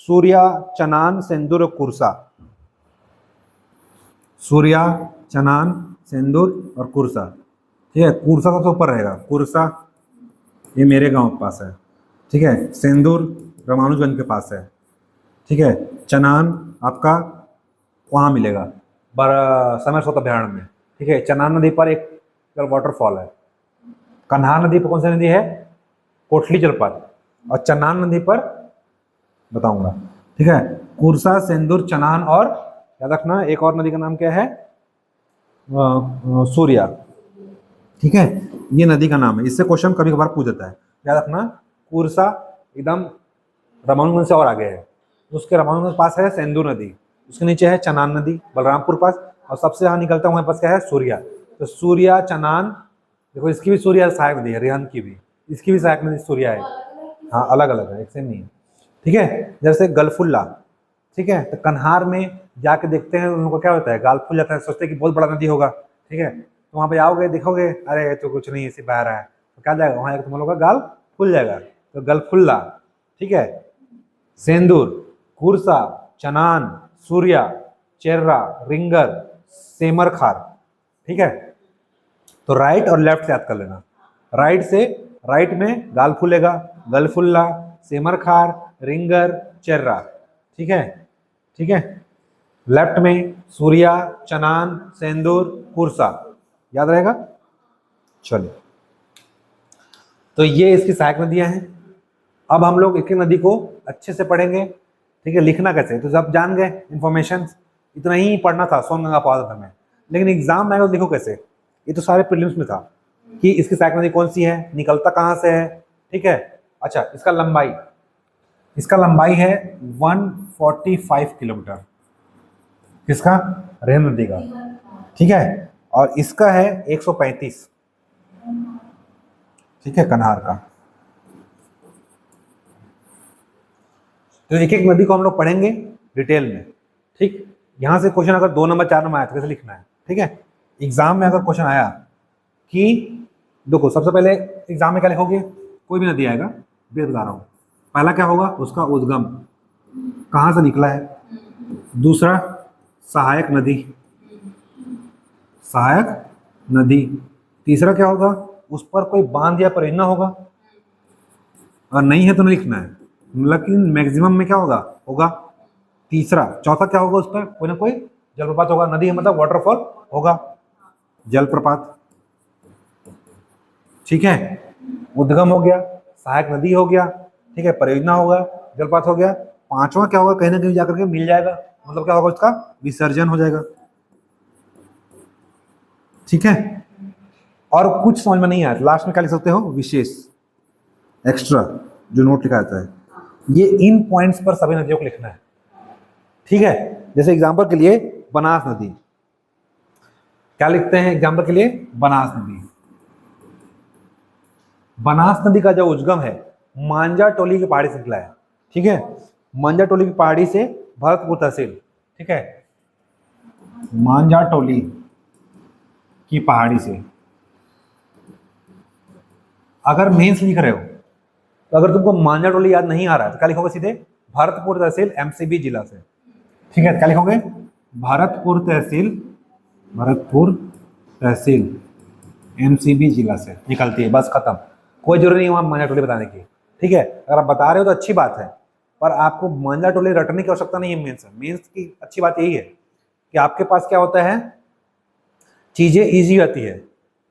सूर्या, चनान, सेंदूर और कुर्सा। सूर्या, चनान, सेंदूर और कुर्सा। ठीक है। कुर्सा सबसे ऊपर रहेगा। कुर्सा ये मेरे गांव के पास है। ठीक है। सेंदूर रामानुजगंज के पास है। ठीक है। चनान आपका वहाँ मिलेगा समय सोता अभ्यारण्य में। ठीक है। चनान नदी पर एक वाटरफॉल है। कन्हार नदी पर कौन सी नदी है, कोटली जलप्रपात। और चनान नदी पर बताऊंगा। ठीक है। कुर्सा, सेंदूर, चनान और याद रखना एक और नदी का नाम क्या है, सूर्या। ठीक है। ये नदी का नाम है, इससे क्वेश्चन कभी कभार पूछ देता है। याद रखना कुर्सा एकदम रामानुजगंज से और आगे है, उसके रामानुजगंज पास है सेंदूर नदी, उसके नीचे है चनान नदी बलरामपुर पास, और सबसे यहाँ निकलता हमारे पास क्या है, सूर्या। तो सूर्या, चनान, देखो इसकी भी सूर्या सहायक नदी है, रिहंद की भी, इसकी भी सहायक नदी सूर्या है। हाँ अलग अलग है, एक सेम नहीं है। ठीक है। जैसे गलफुल्ला, ठीक है, तो कन्हार में जाके देखते हैं उनको क्या होता है, गाल फूल जाता है, सोचते हैं कि बहुत बड़ा नदी होगा। ठीक है। तो वहाँ पे आओगे देखोगे, अरे तो कुछ नहीं ऐसे बह रहा है, तो क्या जाएगा वहाँ, तुम लोगों का गाल फूल जाएगा। तो गलफुल्ला। ठीक है। सेंदूर, कुर्सा, चनान, सूर्या, चेर्रा, रिंगर, सेमरखार। ठीक है। तो राइट और लेफ्ट से याद कर लेना। राइट से, राइट में गाल फूलेगा, गलफुल्ला, सेमरखार, रिंगर, चेर्रा। ठीक है। ठीक है। लेफ्ट में सूर्या, चनान, सेंदूर, कुर्सा। याद रहेगा। चलिए, तो ये इसकी सहायक नदियां हैं। अब हम लोग एक एक नदी को अच्छे से पढ़ेंगे। ठीक है। लिखना कैसे, तो जब जान गए इन्फॉर्मेशन, इतना ही पढ़ना था सोनगंगा पादप में, लेकिन एग्जाम में आएगा तो लिखो कैसे। ये तो सारे प्रीलिम्स में था कि इसकी सहायक नदी कौन सी है, निकलता कहाँ से है। ठीक है। अच्छा, इसका लंबाई, इसका लंबाई है 145 किलोमीटर, किसका, रेहन नदी का। ठीक है। और इसका है 135। ठीक है, कन्हार का। तो एक एक नदी को हम लोग पढ़ेंगे डिटेल में। ठीक। यहां से क्वेश्चन अगर 2 नंबर 4 नंबर आया तो कैसे लिखना है। ठीक है। एग्जाम में अगर क्वेश्चन आया कि देखो, सबसे पहले एग्जाम में क्या लिखोगे, कोई भी नदी आएगा, वेद बता रहा हूं, पहला क्या होगा, उसका उद्गम कहां से निकला है। दूसरा सहायक नदी, सहायक नदी। तीसरा क्या होगा, उस पर कोई बांध या परियोजना होगा, और नहीं है तो नहीं लिखना है, लेकिन मैक्सिमम में क्या होगा, होगा। तीसरा, चौथा क्या होगा, उस पर कोई ना कोई जलप्रपात होगा। नदी है मतलब वाटरफॉल होगा, जलप्रपात। ठीक है। उद्गम हो गया, सहायक नदी हो गया, ठीक है, परियोजना होगा, जलप्रपात हो गया। पांचवा क्या होगा, कहीं ना कहीं जाकर के मिल जाएगा, मतलब क्या होगा, उसका विसर्जन हो जाएगा। ठीक है। और कुछ समझ में नहीं आया, लास्ट में क्या लिख सकते हो, विशेष, एक्स्ट्रा, जो नोट लिखा जाता है। ये इन पॉइंट्स पर सभी नदियों को लिखना है। ठीक है। जैसे एग्जांपल के लिए बनास नदी, क्या लिखते हैं एग्जांपल के लिए, बनास नदी। बनास नदी का जो उद्गम है मांझा टोली की पहाड़ी श्रृंखला है। ठीक है। मांझा टोली की पहाड़ी से भरतपुर तहसील, ठीक है, मांझा टोली की पहाड़ी से। अगर मेंस लिख रहे हो तो अगर तुमको मांझा टोली याद नहीं आ रहा है तो क्या लिखोगे, सीधे भरतपुर तहसील एमसीबी जिला से। ठीक है। क्या लिखोगे, भरतपुर तहसील, भरतपुर तहसील एमसीबी जिला से निकलती है, बस खत्म। कोई जरूरी नहीं वहां मांझा टोली बताने की। ठीक है। अगर आप बता रहे हो तो अच्छी बात है, पर आपको मांझा टोली रटने की आवश्यकता नहीं है। मेंस मेंस की अच्छी बात यही है कि आपके पास क्या होता है, चीजें इजी आती है।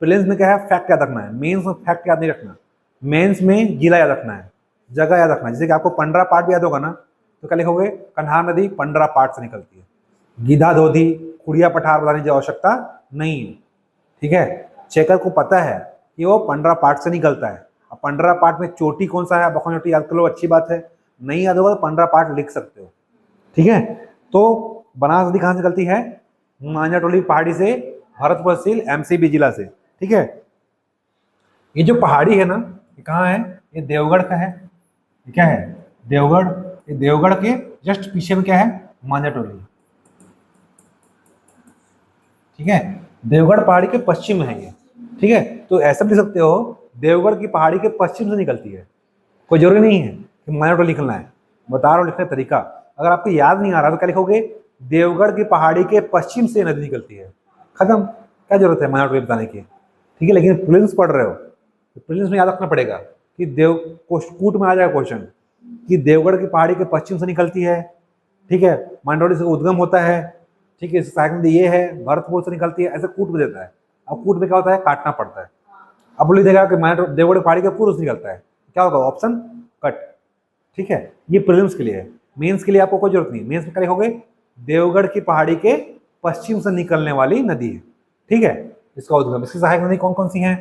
प्रीलिम्स में क्या है, फैक्ट याद रखना है, मेंस में फैक्ट याद नहीं रखना। मेंस में जिला याद रखना है, जगह याद रखना है। जैसे कि आपको पंडरा पाट भी याद होगा ना, तो क्या लिखोगे, कन्हार नदी पंडरा पाट से निकलती है। गीधा धोधी, खुड़िया पठार बताने की आवश्यकता नहीं है। ठीक है। चेकर को पता है कि वो पंडरा पाट से निकलता है। अब पंडरा पाट में चोटी कौन सा है, बखौन चोटी याद कर लो, अच्छी बात है। नहीं याद होगा तो पंडरा पाट लिख सकते हो। ठीक है। तो बनास नदी कहाँ से निकलती है? मांझाटोली पहाड़ी से, भरतपुर तहसील, एमसीबी जिला से। ठीक है। ये जो पहाड़ी है ना, ये कहाँ है? ये देवगढ़ का है। ये क्या है? देवगढ़। ये देवगढ़ के जस्ट पीछे में क्या है? मांझाटोली। ठीक है। देवगढ़ पहाड़ी के पश्चिम में है ये। ठीक है। तो ऐसा भी लिख सकते हो, देवगढ़ की पहाड़ी के पश्चिम से निकलती है। कोई जरूरी नहीं है कि मांझाटोली लिखना है, बता रहा हूँ लिखने का तरीका। अगर आपको याद नहीं आ रहा तो क्या लिखोगे? देवगढ़ की पहाड़ी के पश्चिम से नदी निकलती है। खत्म। क्या जरूरत है मांझाटोली बताने की? ठीक है। लेकिन प्रीलिम्स पढ़ रहे हो तो प्रीलिम्स में याद रखना पड़ेगा कि कूट में आ जाएगा क्वेश्चन कि देवगढ़ की पहाड़ी के पश्चिम से निकलती है। ठीक है। मांझाटोली से उद्गम होता है। ठीक है। सहायक नदी ये है, भरतपुर से निकलती है, ऐसे कूट में देता है। अब कूट में क्या होता है? काटना पड़ता है। अब बोली देगा कि देवगढ़ पहाड़ी के पूर्व से निकलता है, क्या होगा? Option cut. ठीक है। ये प्रीलिम्स के लिए है। मेंस के लिए आपको कोई जरूरत नहीं। मेंस में क्या लिखोगे? देवगढ़ की पहाड़ी के पश्चिम से निकलने वाली नदी है। ठीक है। इसका उद्गम, इसकी सहायक नदी कौन कौन सी है?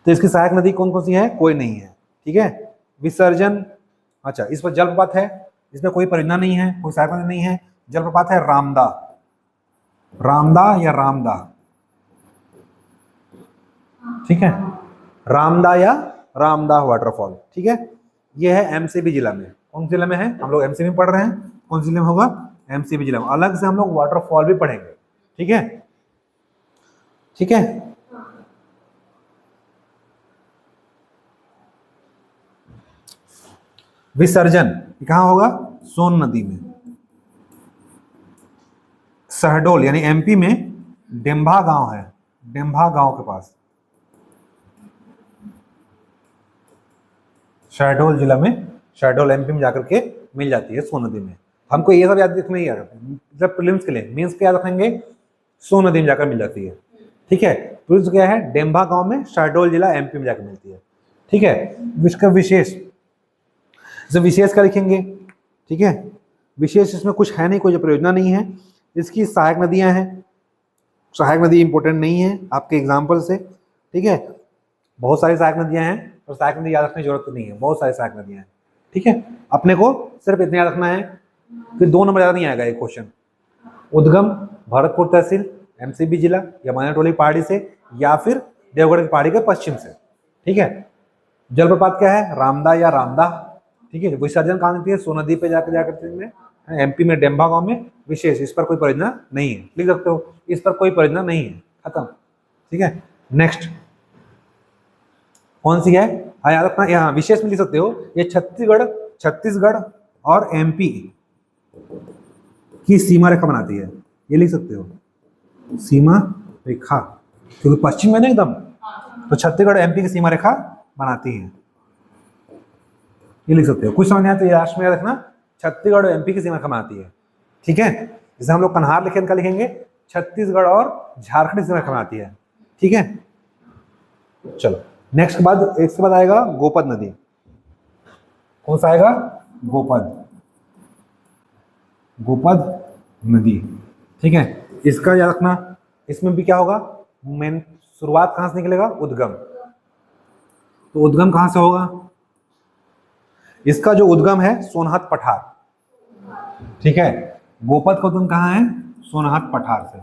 तो इसकी सहायक नदी कौन कौन सी है? कोई नहीं है। ठीक है। विसर्जन, अच्छा, इस पर जलप्रपात है, इसमें कोई परियोजना नहीं है, कोई सहायक नदी नहीं है। जलप्रपात है रामदा, रामदा या रामदा। ठीक है। रामदा या रामदा वाटरफॉल। ठीक है। ये है एमसीबी जिला में। कौन जिला में है? हम लोग एमसीबी में पढ़ रहे हैं। कौन जिले में होगा? एमसीबी जिला में। अलग से हम लोग वाटरफॉल भी पढ़ेंगे। ठीक है। ठीक है। विसर्जन कहाँ होगा? सोन नदी में। शहडोल यानी एमपी में डेम्भा गांव है, डेम्भा गांव के पास, शहडोल जिला में, शहडोल एमपी में जाकर के मिल जाती है सोन नदी में। हमको ये सब याद रखना ही है, मतलब प्रीलिम्स के लिए। मेंस के याद रखेंगे सोन नदी में जाकर मिल जाती है। ठीक है। प्रीलिम्स क्या है? डेम्भा गांव में, शहडोल जिला एमपी में जाकर मिलती है। ठीक है। इसका विशेष, जब विशेष का लिखेंगे, ठीक है, विशेष इसमें कुछ है नहीं, कोई परियोजना नहीं है। इसकी सहायक नदियां हैं, सहायक नदी इंपॉर्टेंट नहीं है आपके एग्जाम्पल से। ठीक है। बहुत सारी सहायक नदियां हैं और सहायक नदी याद रखने की जरूरत नहीं है, बहुत सारी सहायक नदियां हैं। ठीक है। अपने को सिर्फ इतना याद रखना है कि 2 नंबर ज्यादा नहीं आएगा ये क्वेश्चन। उद्गम भरतपुर तहसील, एमसीबी जिला या मांझाटोली पहाड़ी से, या फिर देवगढ़ की पहाड़ी के पश्चिम से। ठीक है। जलप्रपात क्या है? रामदा या रामदा। ठीक है। विसर्जन कहाँ होती है? सोन नदी पे जाकर में, एमपी में डेम्भा गांव में। विशेष, इस पर कोई परियोजना नहीं है, लिख सकते हो, इस पर कोई परियोजना नहीं है। खत्म। ठीक है। नेक्स्ट कौन सी है? हाँ याद रखना, यहाँ विशेष में लिख सकते हो, ये छत्तीसगढ़ और एमपी की सीमा रेखा बनाती है, ये लिख सकते हो, सीमा रेखा, क्योंकि पश्चिम में ना एकदम, तो छत्तीसगढ़ एमपी की सीमा रेखा बनाती है, ये लिख सकते हो। कुछ समझ नहीं आया तो ये लास्ट में याद रखना, छत्तीसगढ़ और एमपी की सीमा रेखा बनाती है। ठीक है। जैसे हम लोग कन्हार लिखेंगे, छत्तीसगढ़ और झारखंड की सीमा रेखा बनाती है। ठीक है। चलो नेक्स्ट के बाद, इसके बाद आएगा गोपद नदी। कौन सा आएगा? गोपद नदी। ठीक है। इसका याद रखना, इसमें भी क्या होगा? मेन शुरुआत कहां से निकलेगा? उद्गम। तो उद्गम कहां से होगा? इसका जो उद्गम है सोनहत पठार। ठीक है। गोपद का उद्गम कहां है? सोनहत पठार से।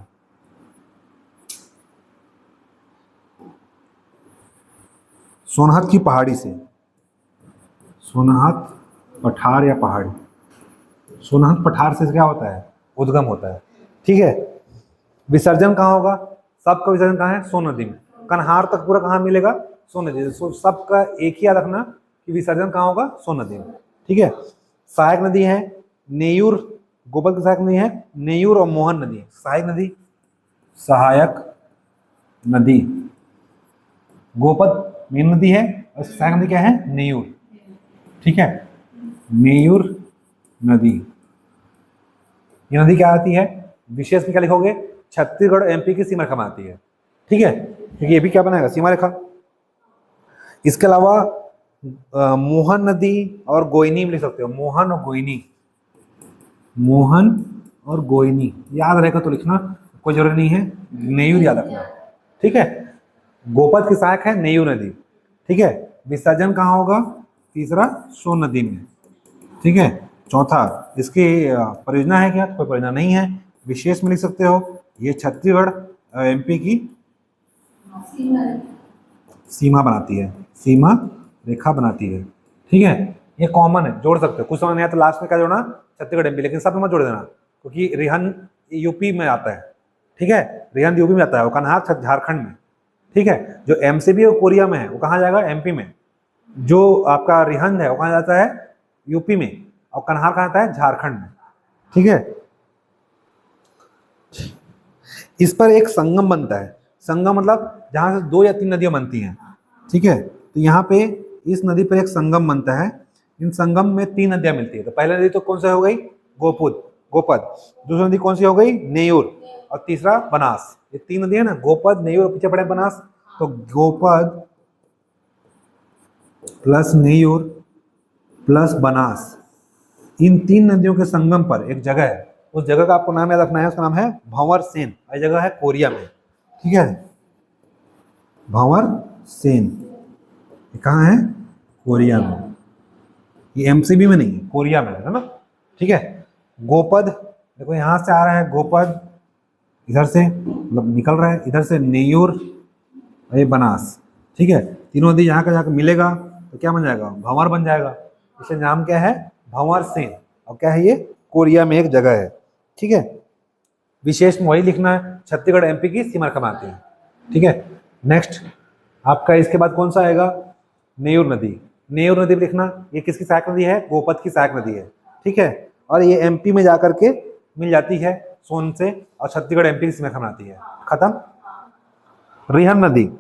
सोनहत की पहाड़ी से, सोनहत पठार या पहाड़ी, सोनहत पठार से क्या होता है? उद्गम होता है। ठीक है। विसर्जन कहाँ होगा? सबका विसर्जन कहाँ है? सोन नदी में। कन्हार तक पूरा कहाँ मिलेगा? सोन नदी। सबका एक ही याद रखना कि विसर्जन कहाँ होगा? सोन नदी में। ठीक है। सहायक नदी है नेयूर, गोपद की सहायक नदी है नेयूर और मोहन नदी। सहायक नदी, सहायक नदी गोपद मेन नदी है, और सहायक नदी क्या है? नेयूर। ठीक है। नेयूर नदी, ये नदी क्या आती है? विशेष में क्या लिखोगे? छत्तीसगढ़ एमपी की सीमा रेखा बनाती है। ठीक है। क्योंकि ये भी क्या बनाएगा? सीमा रेखा। इसके अलावा मोहन नदी और गोइनी में लिख सकते हो, मोहन और गोइनी, मोहन और गोइनी याद रहेगा तो लिखना, कोई जरूरी नहीं है, नेयूर याद रखना। ठीक है। गोपद की सहायक है नेयूर नदी। ठीक है। विसर्जन कहाँ होगा? तीसरा सोन नदी में। ठीक है। चौथा, इसकी परियोजना है क्या? कोई परियोजना नहीं है। विशेष में लिख सकते हो, ये छत्तीसगढ़ एमपी की सीमा बनाती है, सीमा रेखा बनाती है। ठीक है, ये कॉमन है, जोड़ सकते हो। कुछ समझ नहीं आया तो लास्ट में क्या जोड़ना? छत्तीसगढ़ एमपी, लेकिन सब में मत जोड़ देना, क्योंकि रिहन यूपी में आता है। ठीक है, रिहन यूपी में आता है, वो कन्हार झारखंड में। ठीक है, जो एमसीबी और कोरिया में है वो कहाँ जाएगा? एमपी में। जो आपका रिहंद है वो कहाँ जाता है? यूपी में। और कन्हार कहाँ आता है? झारखंड में। ठीक है, इस पर एक संगम बनता है। संगम मतलब जहां से 2 या 3 नदियां बनती हैं। ठीक है, तो यहाँ पे इस नदी पर एक संगम बनता है। इन संगम में 3 नदियां मिलती है। तो पहला नदी तो कौन सा हो गई? गोपद। दूसरी नदी कौन सी हो गई? नेयूर। और तीसरा बनास। ये 3 नदियां ना, गोपद, नेयूर और पीछे पड़े बनास। तो गोपद प्लस नेयूर प्लस बनास, इन 3 नदियों के संगम पर एक जगह है। उस जगह का आपको नाम याद रखना है, उसका नाम है भंवर सेन। यह जगह है कोरिया में। ठीक है, भंवर सेन कहाँ है? कोरिया में। ये एमसीबी में नहीं है, कोरिया में है ना। ठीक है, गोपद देखो यहाँ से आ रहा है, गोपद इधर से मतलब निकल रहा है, इधर से नेयूर, ये बनास। ठीक है, तीनों नदी यहाँ का जाकर मिलेगा तो क्या बन जाएगा? भंवर बन जाएगा। इसका नाम क्या है? भंवर सेन। और क्या है ये? कोरिया में एक जगह है। ठीक है, विशेष में वही लिखना है, छत्तीसगढ़ एमपी की सीमा रेखा बनाती है। ठीक है, नेक्स्ट आपका इसके बाद कौन सा आएगा? नेयूर नदी। नेयूर नदी लिखना, ये किसकी सहायक नदी है? गोपद की सहायक नदी है। ठीक है, और ये एमपी में जाकर के मिल जाती है सोन से, और छत्तीसगढ़ एमपी की सीमा रेखा बनाती है। खत्म। रिहन नदी।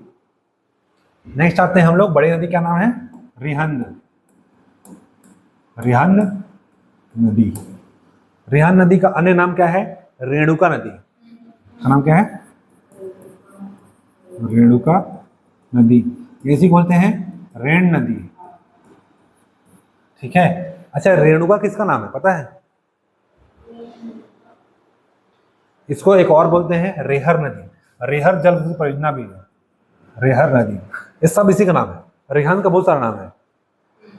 नेक्स्ट आते हैं हम लोग, बड़ी नदी क्या नाम है? रिहंद। रिहंद नदी। रिहंद नदी का अन्य नाम क्या है? रेणुका नदी। का नाम क्या है? रेणुका नदी। ऐसी बोलते हैं रेण नदी। ठीक है, अच्छा रेणुका किसका नाम है पता है? इसको एक और बोलते हैं रेहर नदी। रेहर जल परियोजना भी है, रेहर नदी। ये सब इसी का नाम है। रिहंद का बहुत सारा नाम है।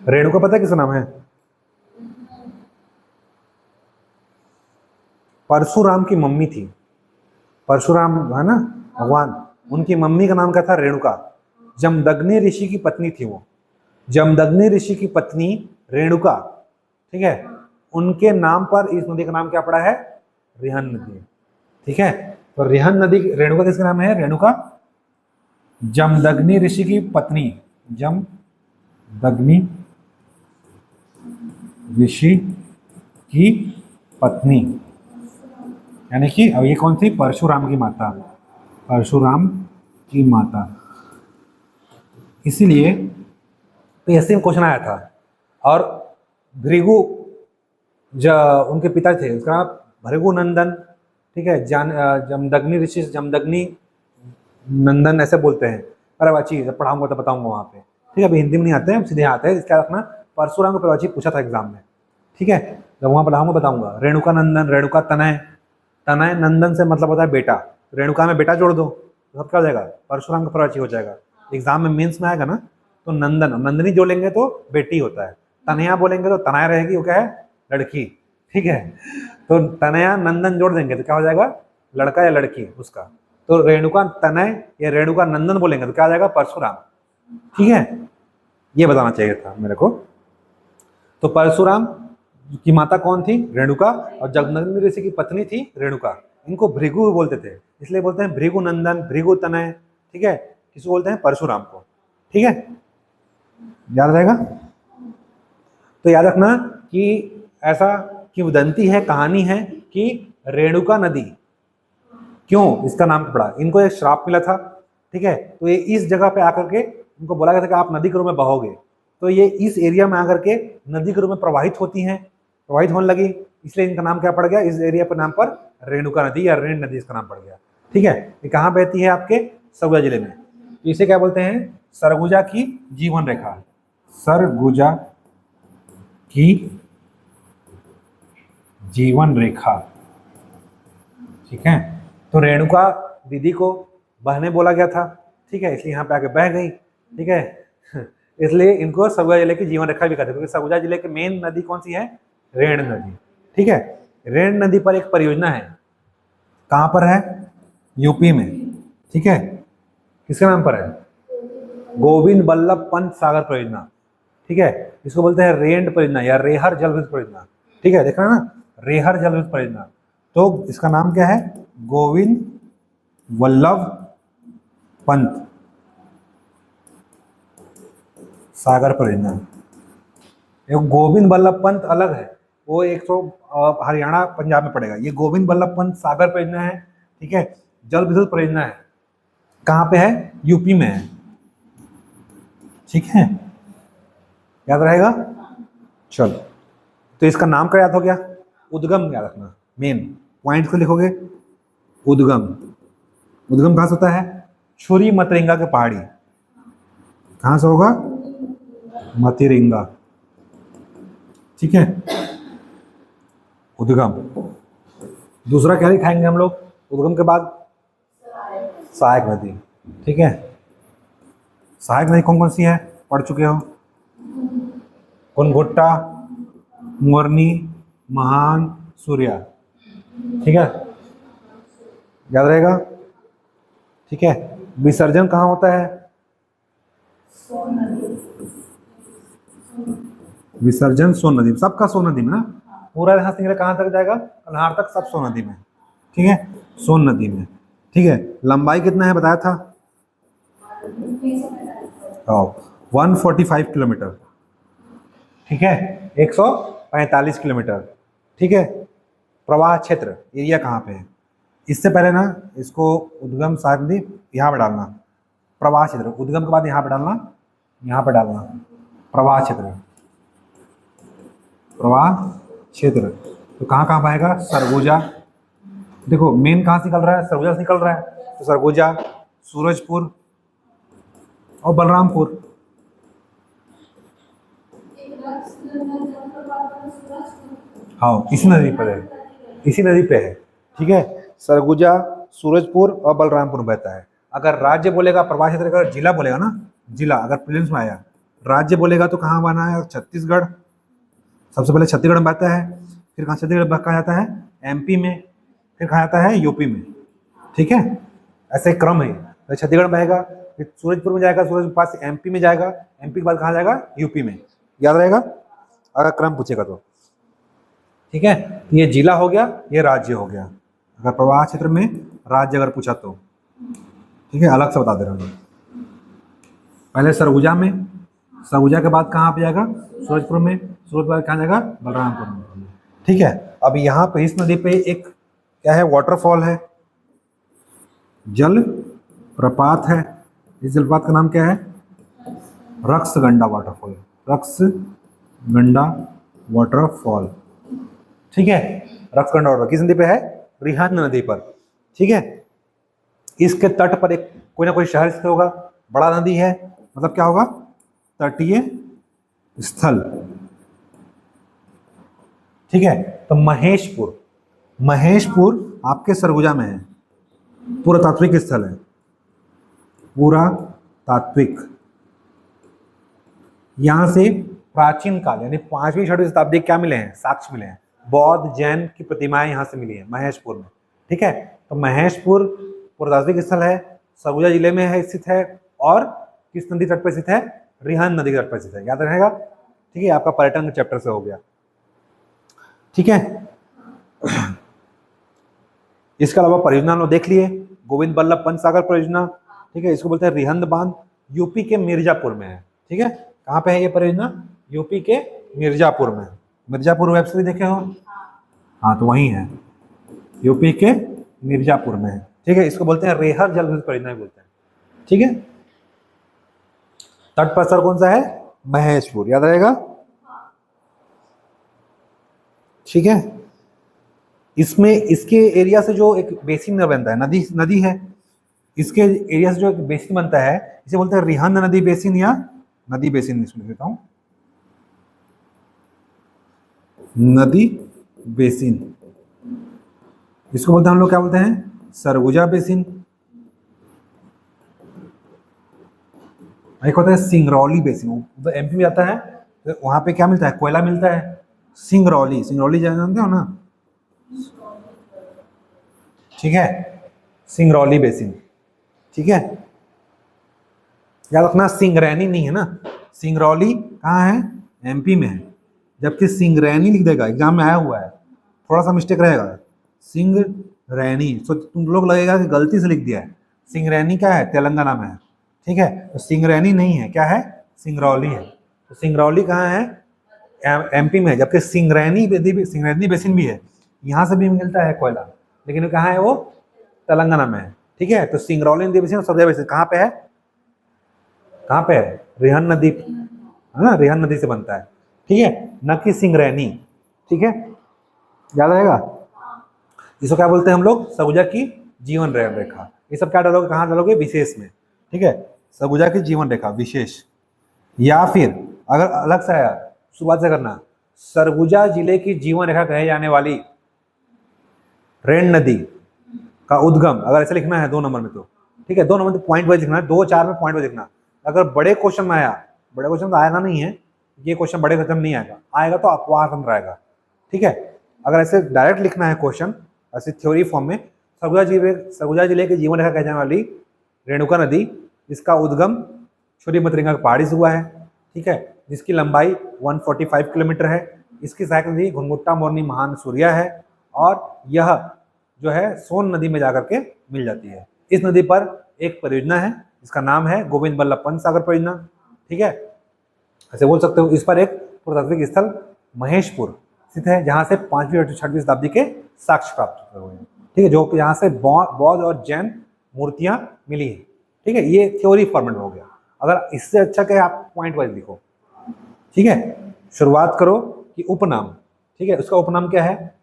रेणुका पता है किसका नाम है? परशुराम की मम्मी थी। परशुराम है ना भगवान, उनकी मम्मी का नाम क्या था? रेणुका। जमदग्नि ऋषि की पत्नी थी वो। जमदग्नि ऋषि की पत्नी रेणुका। ठीक है, उनके नाम पर इस नदी का नाम क्या पड़ा है? रिहंद नदी। ठीक है, तो रिहंद नदी, रेणुका किसका नाम है? रेणुका। जमदग्नि ऋषि की पत्नी, जमदग्नि ऋषि की पत्नी, यानी कि अब ये कौन थी? परशुराम की माता। परशुराम की माता। इसीलिए तो ऐसे में क्वेश्चन आया था। और भृगु उनके पिता थे, उसका नाम भृगु नंदन। ठीक है, जमदग्नि ऋषि जमदग्नि नंदन ऐसे बोलते हैं। पर्यायवाची जब पढ़ाऊंगा तो बताऊंगा वहाँ पे। ठीक है, अभी हिंदी में नहीं आते हैं, सीधे आते हैं। इसका रखना, परशुराम को पर्यायवाची पूछा था एग्जाम में। ठीक है, जब वहाँ पढ़ाऊंगा बताऊंगा। रेणुका नंदन, रेणुका तनय। तनय नंदन से मतलब होता है बेटा। रेणुका में बेटा जोड़ दो तो सब क्या हो जाएगा? परशुराम का पर्यायवाची हो जाएगा। एग्जाम में मेंस में आएगा ना, तो नंदन नंदनी जोड़ेंगे तो बेटी होता है। तनया बोलेंगे तो तनया रहेगी, वो क्या है? लड़की। ठीक है, तो तनया नंदन जोड़ देंगे तो क्या हो जाएगा? लड़का या लड़की उसका। तो रेणुका तनय या रेणुका नंदन बोलेंगे तो क्या आ जाएगा? परशुराम। ठीक है, ये बताना चाहिए था मेरे को। तो परशुराम की माता कौन थी? रेणुका। और जमदग्नि ऋषि की पत्नी थी रेणुका। इनको भृगु बोलते थे, इसलिए बोलते हैं भृगु नंदन, भृगु तनय। ठीक है, किसको बोलते हैं? परशुराम को। ठीक है, याद रहेगा। तो याद रखना कि ऐसा किंवदंती है, कहानी है कि रेणुका नदी क्यों इसका नाम पड़ा? इनको एक श्राप मिला था। ठीक है, तो ये इस जगह पे आकर के इनको बोला गया था कि आप नदी के रूप में बहोगे। तो ये इस एरिया में आकर के नदी के रूप में प्रवाहित होती हैं, प्रवाहित होने लगी, इसलिए इनका नाम क्या पड़ गया? इस एरिया पर नाम पर रेणुका नदी या रेण नदी इसका नाम पड़ गया। ठीक है, ये कहाँ बहती है? आपके सरगुजा जिले में। इसे क्या बोलते हैं? सरगुजा की जीवन रेखा। सरगुजा की जीवन रेखा। ठीक है, तो रेणुका दीदी को बहने बोला गया था। ठीक है, इसलिए यहाँ पे आके बह गई। ठीक है, इसलिए इनको सरगुजा जिले की जीवन रेखा भी कहते हैं, क्योंकि सरगुजा जिले की मेन नदी कौन सी है? रेण नदी। ठीक है, रेण नदी पर एक परियोजना है, कहाँ पर है? यूपी में। ठीक है, किसके नाम पर है? गोविंद बल्लभ पंत सागर परियोजना। ठीक है, इसको बोलते हैं रेंड परियोजना या रेहर जल विद्युत परियोजना। ठीक है, देखा ना, रेहर जल विद्युत परियोजना। तो इसका नाम क्या है? गोविंद वल्लभ पंत सागर परियोजना। एक गोविंद बल्लभ पंत अलग है, वो 100 हरियाणा पंजाब में पड़ेगा। ये गोविंद बल्लभ पंत सागर परियोजना है। ठीक है, जल विद्युत परियोजना है, कहाँ पे है? यूपी में है। ठीक है, याद रहेगा। चलो, तो इसका नाम क्या याद हो गया? उद्गम याद रखना, मेन पॉइंट को लिखोगे। उद्गम, उद्गम कहाँ से होता है? छुरी मतरिंगा के पहाड़ी। कहाँ से होगा? मतिरिंगा। ठीक है, उद्गम। दूसरा क्या लिखाएंगे हम लोग उद्गम के बाद? सहायक नदी। ठीक है, सहायक नदी कौन कौन सी है पढ़ चुके हो? कुनगुट्टा, मुरनी, महान, सूर्या। ठीक है, याद रहेगा। ठीक है, विसर्जन कहाँ होता है? विसर्जन सोन नदी में, सबका सोन नदी में ना, पूरा यहाँ से कहाँ तक जाएगा? कन्हार तक, सब सोन नदी में। ठीक है, सोन नदी में। ठीक है, लंबाई कितना है बताया था? 145 किलोमीटर। ठीक है, 145 किलोमीटर। ठीक है, प्रवाह क्षेत्र एरिया कहाँ पे है? इससे पहले ना इसको उद्गम सहायक नदी यहाँ पे डालना, प्रवाह क्षेत्र। उद्गम के बाद यहाँ पे डालना, यहाँ पे डालना प्रवाह क्षेत्र। प्रवाह क्षेत्र तो कहाँ कहाँ पाएगा? सरगुजा। देखो मेन कहाँ से निकल रहा है? सरगुजा से निकल रहा है, तो सरगुजा, सूरजपुर और बलरामपुर। हाँ, इसी नदी पर है, इसी नदी पे है। ठीक है, सरगुजा, सूरजपुर और बलरामपुर में बहता है। अगर राज्य बोलेगा, प्रवाह क्षेत्र अगर जिला बोलेगा ना, जिला अगर प्रीलिम्स में आया, राज्य बोलेगा तो कहाँ बना है? छत्तीसगढ़। सबसे पहले छत्तीसगढ़ में बहता है, फिर कहाँ छत्तीसगढ़ कहाँ जाता है? एमपी में, फिर कहाँ जाता है? यूपी में। ठीक है, ऐसे क्रम है। तो छत्तीसगढ़ में बहेगा, फिर सूरजपुर में जाएगा, सूरज के पास एमपी में जाएगा, एमपी के बाद कहाँ जाएगा? यूपी में। याद रहेगा अगर क्रम पूछेगा तो। ठीक है, ये जिला हो गया, ये राज्य हो गया। अगर प्रवाह क्षेत्र में राज्य अगर पूछा तो, ठीक है, अलग से बता दे रहा हूँ। पहले सरगुजा में, सरगुजा के बाद कहाँ पे जाएगा? सूरजपुर में, सूरजपुर के बाद कहाँ जाएगा? बलरामपुर में। ठीक है, अब यहाँ पे इस नदी पे एक क्या है? वाटरफॉल है, जल प्रपात है। इस जलप्रपात का नाम क्या है? रक्सगंडा वाटरफॉल। रक्सगंडा वाटरफॉल। ठीक है, रक्सगंडा वाटरफॉल किस नदी पे है? रिहंद नदी पर। ठीक है, इसके तट पर एक कोई ना कोई शहर स्थित होगा, बड़ा नदी है, मतलब क्या होगा? तटीय स्थल। ठीक है, तो महेशपुर, महेशपुर आपके सरगुजा में है, पुरातात्विक स्थल है, पुरातात्विक। यहां से प्राचीन काल यानी 5वीं 6वीं शताब्दी क्या मिले हैं? साक्ष्य मिले हैं, बौद्ध जैन की प्रतिमाएं यहां से मिली हैं महेशपुर में। ठीक है, तो महेशपुर पुरातात्विक स्थल है, सरगुजा जिले में है स्थित है, और किस नदी तट पर स्थित है? रिहंद नदी तट पर स्थित है। याद रहेगा। ठीक है, आपका पर्यटन चैप्टर से हो गया। ठीक है, इसके अलावा परियोजना हम लोग देख लिए, गोविंद बल्लभ पंत सागर परियोजना। ठीक है, इसको बोलते हैं रिहंद बांध, यूपी के मिर्जापुर में है। ठीक है, कहाँ पे है ये परियोजना? यूपी के मिर्जापुर में। मिर्जापुर वेब सीरीज देखे हो? हाँ, तो वहीं है, यूपी के मिर्जापुर में है। ठीक है, इसको बोलते हैं रेहर जल विद्युत परियोजना बोलते हैं। ठीक है, तट पर सर कौन सा है? महेशपुर। याद रहेगा। ठीक है, इसमें इसके एरिया से जो एक बेसिन बनता है, नदी है, इसके एरिया से जो एक बेसिन बनता है, इसे बोलते हैं रिहंद नदी बेसिन या नदी बेसिन। इसमें देता हूं, नदी बेसिन। इसको बोलते हैं हम लोग क्या बोलते हैं? सरगुजा बेसिन। एक होता है सिंगरौली बेसिन, वो एमपी में आता है, तो वहां पे क्या मिलता है? कोयला मिलता है, सिंगरौली, सिंगरौली जानते हो ना, ठीक है, सिंगरौली बेसिन, ठीक है। याद रखना सिंगरैनी नहीं है ना, सिंगरौली कहाँ है, एमपी में है, जबकि सिंगरैनी लिख देगा, एग्जाम में आया हुआ है, थोड़ा सा मिस्टेक रहेगा, सिंगरैनी। तो तुम लोग लगेगा कि गलती से लिख दिया है, सिंगरैनी क्या है, तेलंगाना में है, ठीक है। तो सिंगरैनी नहीं है, क्या है, सिंगरौली है। तो सिंगरौली कहाँ है, एमपी में है, जबकि सिंगरैनी बेसिन भी है, यहाँ से भी मिलता है कोयला, लेकिन कहाँ है वो, तेलंगाना में है, ठीक है। तो सिंगरौली नदी बेसिन और सब्जा बेसिन कहाँ पे है, कहाँ पे है, रिहन नदी, है ना, रिहन नदी से बनता है, ठीक है, न कि सिंगरैनी, ठीक है, याद रहेगा। इसको क्या बोलते हैं हम लोग, सरगुजा की जीवन रेखा। ये सब क्या डालोगे, कहाँ डालोगे, विशेष में, ठीक है, सरगुजा की जीवन रेखा विशेष। या फिर अगर अलग से आया, शुरुआत से करना, सरगुजा जिले की जीवन रेखा कहे जाने वाली रेन नदी का उद्गम, अगर ऐसे लिखना है 2 नंबर में तो ठीक है, 2 नंबर में पॉइंट वाइज लिखना है, 2-4 में पॉइंट वाइज लिखना। अगर बड़े क्वेश्चन में आया, बड़े क्वेश्चन तो आएगा नहीं है, ये क्वेश्चन बड़े क्वेश्चन नहीं आएगा, आएगा तो अपवाद अंतर आएगा, ठीक है। अगर ऐसे डायरेक्ट लिखना है क्वेश्चन, ऐसे थ्योरी फॉर्म में, सरगुजा जिले की जीवन रेखा कहे जाने वाली रेणुका नदी, इसका उद्गम छोटी मतरिंगा के पहाड़ी से हुआ है, ठीक है, जिसकी लंबाई 145 किलोमीटर है। इसकी सहायक नदी घुनघुट्टा मोरनी महान सूर्या है, और यह जो है सोन नदी में जाकर के मिल जाती है। इस नदी पर एक परियोजना है, इसका नाम है गोविंद बल्लभ पंत सागर परियोजना, ठीक है, ऐसे बोल सकते हो। इस पर एक पुरातात्विक स्थल महेशपुर स्थित है, जहाँ से 5वीं और 6वीं शताब्दी के साक्ष्य प्राप्त हुए हैं, ठीक है, जो यहाँ से बौद्ध और जैन मूर्तियां मिली है, ठीक है। ये थ्योरी फॉर्मेट हो गया। अगर इससे अच्छा क्या है, आप पॉइंट वाइज लिखो, ठीक है। शुरुआत करो कि उपनाम, ठीक है, उसका उपनाम क्या है,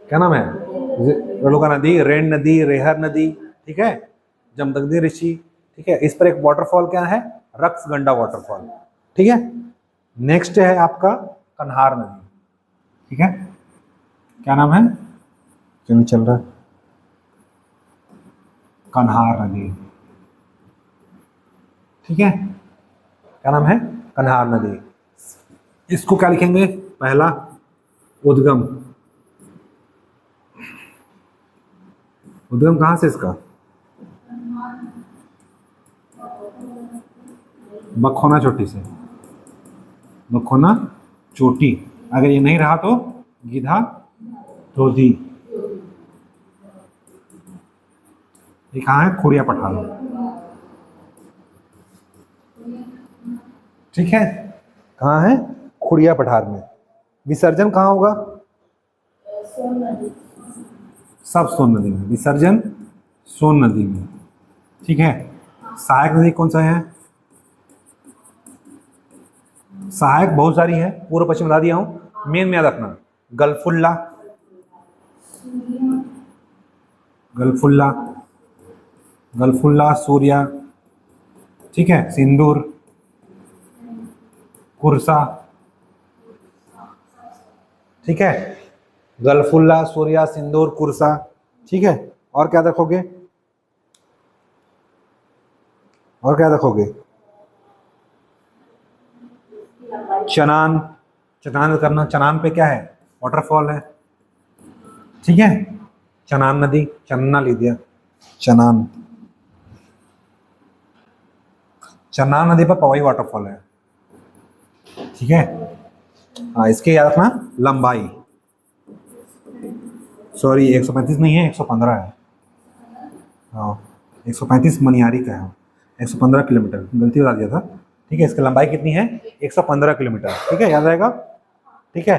क्या नाम है, रेणुका नदी, रेन नदी, रेहर नदी, ठीक है, जमदग्नि ऋषि, ठीक है। इस पर एक वाटरफॉल क्या है, रक्सगंडा वाटरफॉल, ठीक है। नेक्स्ट है आपका कन्हार नदी, ठीक है, क्या नाम है, क्यों चल रहा है, कन्हार नदी, ठीक है, क्या नाम है, कन्हार नदी। इसको क्या लिखेंगे, पहला उद्गम, उद्गम कहाँ से इसका, मखौना चोटी से, मखौना चोटी। अगर ये नहीं रहा तो गीधा धोधी, ये कहाँ है, खुड़िया पठार, ठीक है, कहाँ है, खुड़िया पठार में। विसर्जन कहाँ होगा, सब सोन नदी में, विसर्जन सोन नदी में, ठीक है। सहायक नदी कौन सा है, सहायक बहुत सारी है, पूर्व पश्चिम बता दिया हूं, मेन में याद रखना, गलफुल्ला, गलफुल्ला, गलफुल्ला सूर्या, ठीक है, सिंदूर, कुरसा, ठीक है, गलफुल्ला, सूर्या, सिंदूर, कुरसा, ठीक है। और क्या रखोगे, और क्या रखोगे, चनान, चनान करना, चनान पे क्या है, वाटरफॉल है, ठीक है, चनान नदी, चन्ना लिख दिया, चनान, चन्नान नदी पर पवई वाटरफॉल है, ठीक है। हाँ, इसके याद रखना लंबाई, सॉरी 135 नहीं है, 115 है, हाँ 135 मनियारी का है, 115 किलोमीटर, गलती बता दिया था, ठीक है। इसकी लंबाई कितनी है, 115 किलोमीटर, ठीक है, याद रहेगा, ठीक है।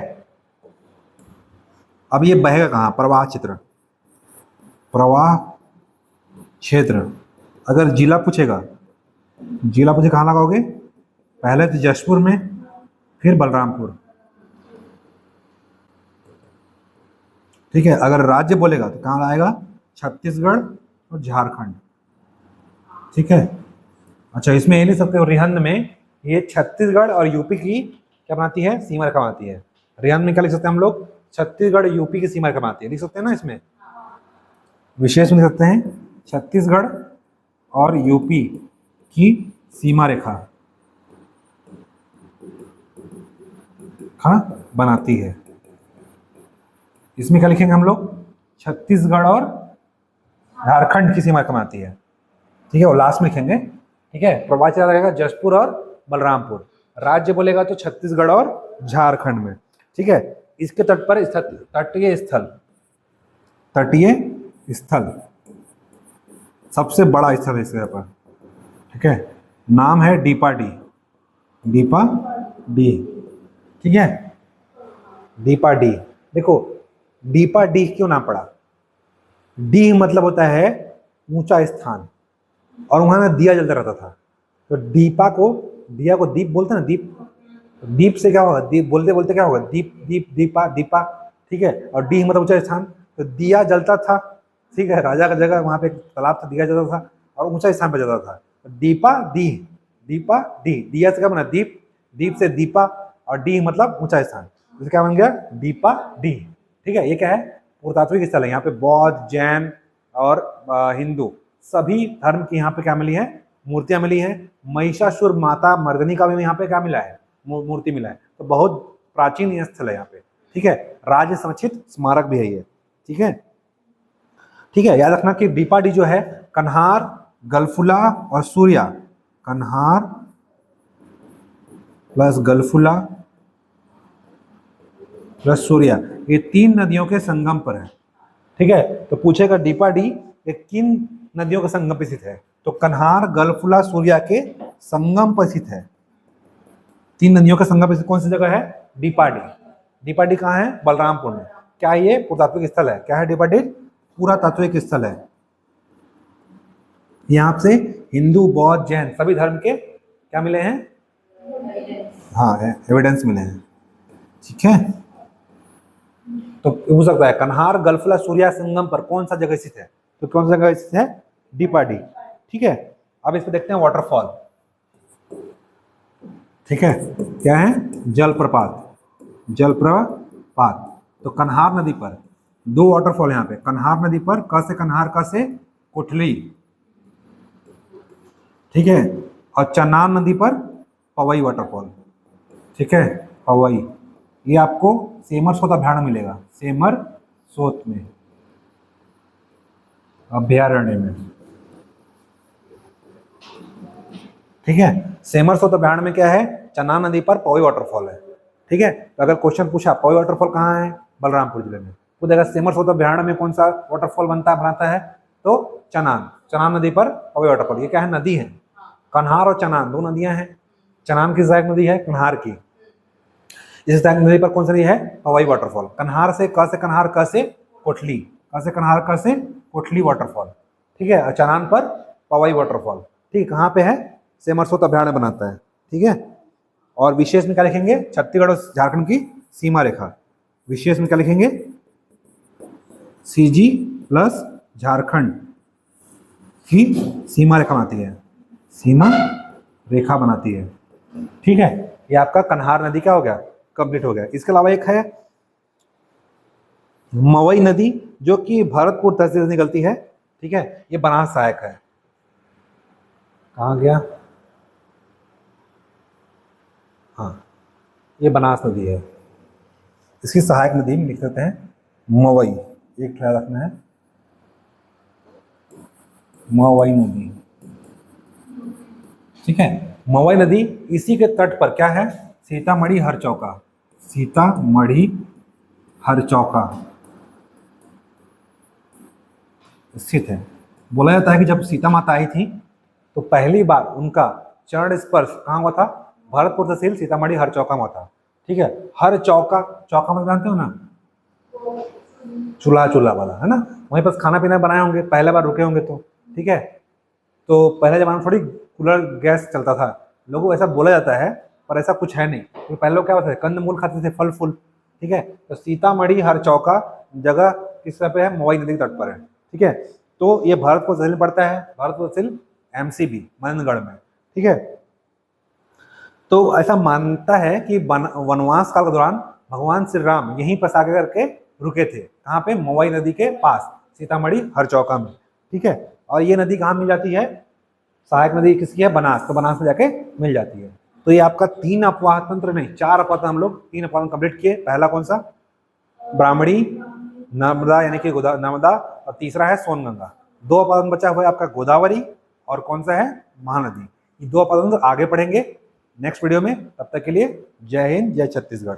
अब ये बहेगा कहाँ, प्रवाह चित्र, प्रवाह क्षेत्र। अगर जिला पूछेगा, जिला पूछे कहाँ लगाओगे, पहले तो जशपुर में, फिर बलरामपुर, ठीक है। अगर राज्य बोलेगा तो कहाँ आएगा, छत्तीसगढ़ और झारखंड, ठीक है। अच्छा, इसमें ये लिख सकते हो, रिहंद में ये छत्तीसगढ़ और यूपी की क्या बनाती है, सीमा रेखा बनाती है। रिहंद में क्या लिख सकते हैं हम लोग, छत्तीसगढ़ यूपी की सीमा रेखा बनाती है, लिख सकते हैं ना, इसमें विशेष में लिख सकते हैं छत्तीसगढ़ और यूपी की सीमा रेखा बनाती है। इसमें क्या लिखेंगे हम लोग, छत्तीसगढ़ और झारखंड की सीमा बनाती है, ठीक है, वो लास्ट में लिखेंगे, ठीक है। प्रवाची रहेगा जशपुर और बलरामपुर, राज्य बोलेगा तो छत्तीसगढ़ और झारखंड में, ठीक है। इसके तट पर तटीय स्थल, तटीय स्थल सबसे बड़ा स्थल है इसके पर, ठीक है, नाम है डीपाडी, डीपाडी, ठीक है, डीपाडी। देखो डीपाडी क्यों नाम पड़ा, डी मतलब होता है ऊंचा स्थान, और वहां ना दिया जलता रहता था, तो दीपा को, दिया को दीप बोलते हैं ना, दीप, दीप से क्या होगा, दीप बोलते बोलते क्या होगा, दीप दीप दीपा दीपा, ठीक है, और डी मतलब ऊंचा स्थान, तो दिया जलता था, ठीक है, राजा का जगह वहां पे एक तालाब था, दिया जलता था और ऊंचा स्थान पर जलता था, दीपा डी, दीपा डी, दिया से क्या बना दीप, दीप से दीपा, और डी मतलब ऊंचा स्थान, तो क्या बन गया दीपा डी, ठीक है। ये क्या है, पुरातात्विक स्थल है, यहाँ पे बौद्ध, जैन और हिंदू सभी धर्म की यहाँ पे क्या मिली है, मूर्तियां मिली हैं। महिषासुर माता मर्दनी का भी यहाँ पे क्या मिला है, मूर्ति मिला है, तो बहुत प्राचीन ये स्थल है यहाँ पे, ठीक है। राज्य संरक्षित स्मारक भी है ये, ठीक है, ठीक है। याद रखना कि डीपाडी जो है कन्हार, गलफुला और सूर्या, कन्हार प्लस गलफुला प्लस सूर्या, ये 3 नदियों के संगम पर है, ठीक है। तो पूछेगा डीपाडी ये किन नदियों के संगम पर स्थित है, तो कन्हार, गलफुला, सूर्या के संगम पर स्थित है। 3 नदियों का संगम पर कौन सी जगह है, डीपाडी। डीपाडी कहाँ है, बलरामपुर में। क्या ये पुरातात्विक स्थल है, क्या है डीपाडी, पुरातात्विक स्थल है। यहाँ से हिंदू, बौद्ध, जैन सभी धर्म के क्या मिले हैं, हाँ एविडेंस मिले हैं, ठीक है। तो हो सकता है कन्हार, गलफुला, सूर्या संगम पर कौन सा जगह स्थित है, तो कौन सा जगह स्थित है, डीपाडी, ठीक है। अब इस पर देखते हैं वाटरफॉल, ठीक है, क्या है, जलप्रपात, जलप्रपात। तो कन्हार नदी पर 2 वाटरफॉल यहाँ पे, कन्हार नदी पर क से कन्हार, क से कोठली, ठीक है, और चनान नदी पर पवई वाटरफॉल, ठीक है, पवई। ये आपको सेमर सोत अभ्यारण्य मिलेगा, सेमर सोत में अभ्यारण्य में, ठीक है। सेमर सोत अभ्यारण्य में क्या है, चनान नदी पर पवई वाटरफॉल है, ठीक है। तो अगर क्वेश्चन पूछा पवई वाटरफॉल कहाँ है, बलरामपुर जिले में, तो देखा सेमर सोत अभ्यारण्य में कौन सा वाटरफॉल बनाता है, तो चनान, चनान नदी पर पवई वाटरफॉल। ये क्या है, नदी है, कन्हार और चनान 2 नदियां हैं। चनान की सहायक नदी है, कन्हार की। इस सहायक नदी पर कौन सी नदी है, पवई वाटरफॉल। कन्हार से क से कन्हार, क से कोठली, क से कन्हार, क से कोठली वाटरफॉल, ठीक है। और चनान पर पवई वाटरफॉल, ठीक, कहाँ पे है, सेमरसोत अभ्यारण्य बनाता है, ठीक है। और विशेष में क्या लिखेंगे, छत्तीसगढ़ और झारखंड की सीमा रेखा, विशेष में क्या लिखेंगे, सीजी प्लस झारखंड की सीमा रेखा बनाती है, सीमा रेखा बनाती है, ठीक है। ये आपका कन्हार नदी क्या हो गया, कंप्लीट हो गया। इसके अलावा एक है मवई नदी, जो कि भरतपुर तहसील से निकलती है, ठीक है। ये बनास सहायक है, कहाँ गया, हाँ ये बनास नदी है, इसकी सहायक नदी में लिख देते हैं मवई, एक ख्याल रखना है, मवई नदी, ठीक है। मवई नदी इसी के तट पर क्या है, सीतामढ़ी हरचौका, सीतामढ़ी हरचौका स्थित है। बोला जाता है कि जब सीता माता आई थी तो पहली बार उनका चरण स्पर्श कहाँ हुआ था, भरतपुर तहसील सीतामढ़ी हरचौका में था, ठीक है। हर चौका, चौका मतलब जानते हो ना, चूल्हा, चूल्हा वाला है ना, वहीं पर खाना पीना बनाए होंगे, पहले बार रुके होंगे तो, ठीक है। तो पहले जमाने में थोड़ी कूलर गैस चलता था, लोगों को ऐसा बोला जाता है, पर ऐसा कुछ है नहीं। तो पहले लोग क्या होते थे, कंदमूल खाते थे, फल फूल, ठीक है। तो सीतामढ़ी हरचौका जगह किस तरह पे है, मवई नदी तट पर है, ठीक है। तो ये भरतपुर तहसील में पड़ता है, भरतपुर तहसील MCB मदनगढ़ में, ठीक है। तो ऐसा मानता है कि वनवास काल के दौरान भगवान श्री राम यहीं पर आके करके रुके थे, कहाँ पे, मवई नदी के पास, सीतामढ़ी हरचौका में, ठीक है। और ये नदी कहाँ मिल जाती है, सहायक नदी किसकी है, बनास, तो बनास में जाके मिल जाती है, तो ये आपका 3 अपवाह तंत्र नहीं 4 अपवाह तंत्र, हम लोग 3 अपवाह तंत्र कंप्लीट किए। पहला कौन सा? ब्राह्मणी, नर्मदा यानी कि नर्मदा, और तीसरा है सोनगंगा। 2 अपवाह तंत्र बचा हुआ है आपका गोदावरी, और कौन सा है? महानदी। ये 2 अपवाह तंत्र आगे पढ़ेंगे नेक्स्ट वीडियो में। तब तक के लिए जय हिंद, जय छत्तीसगढ़।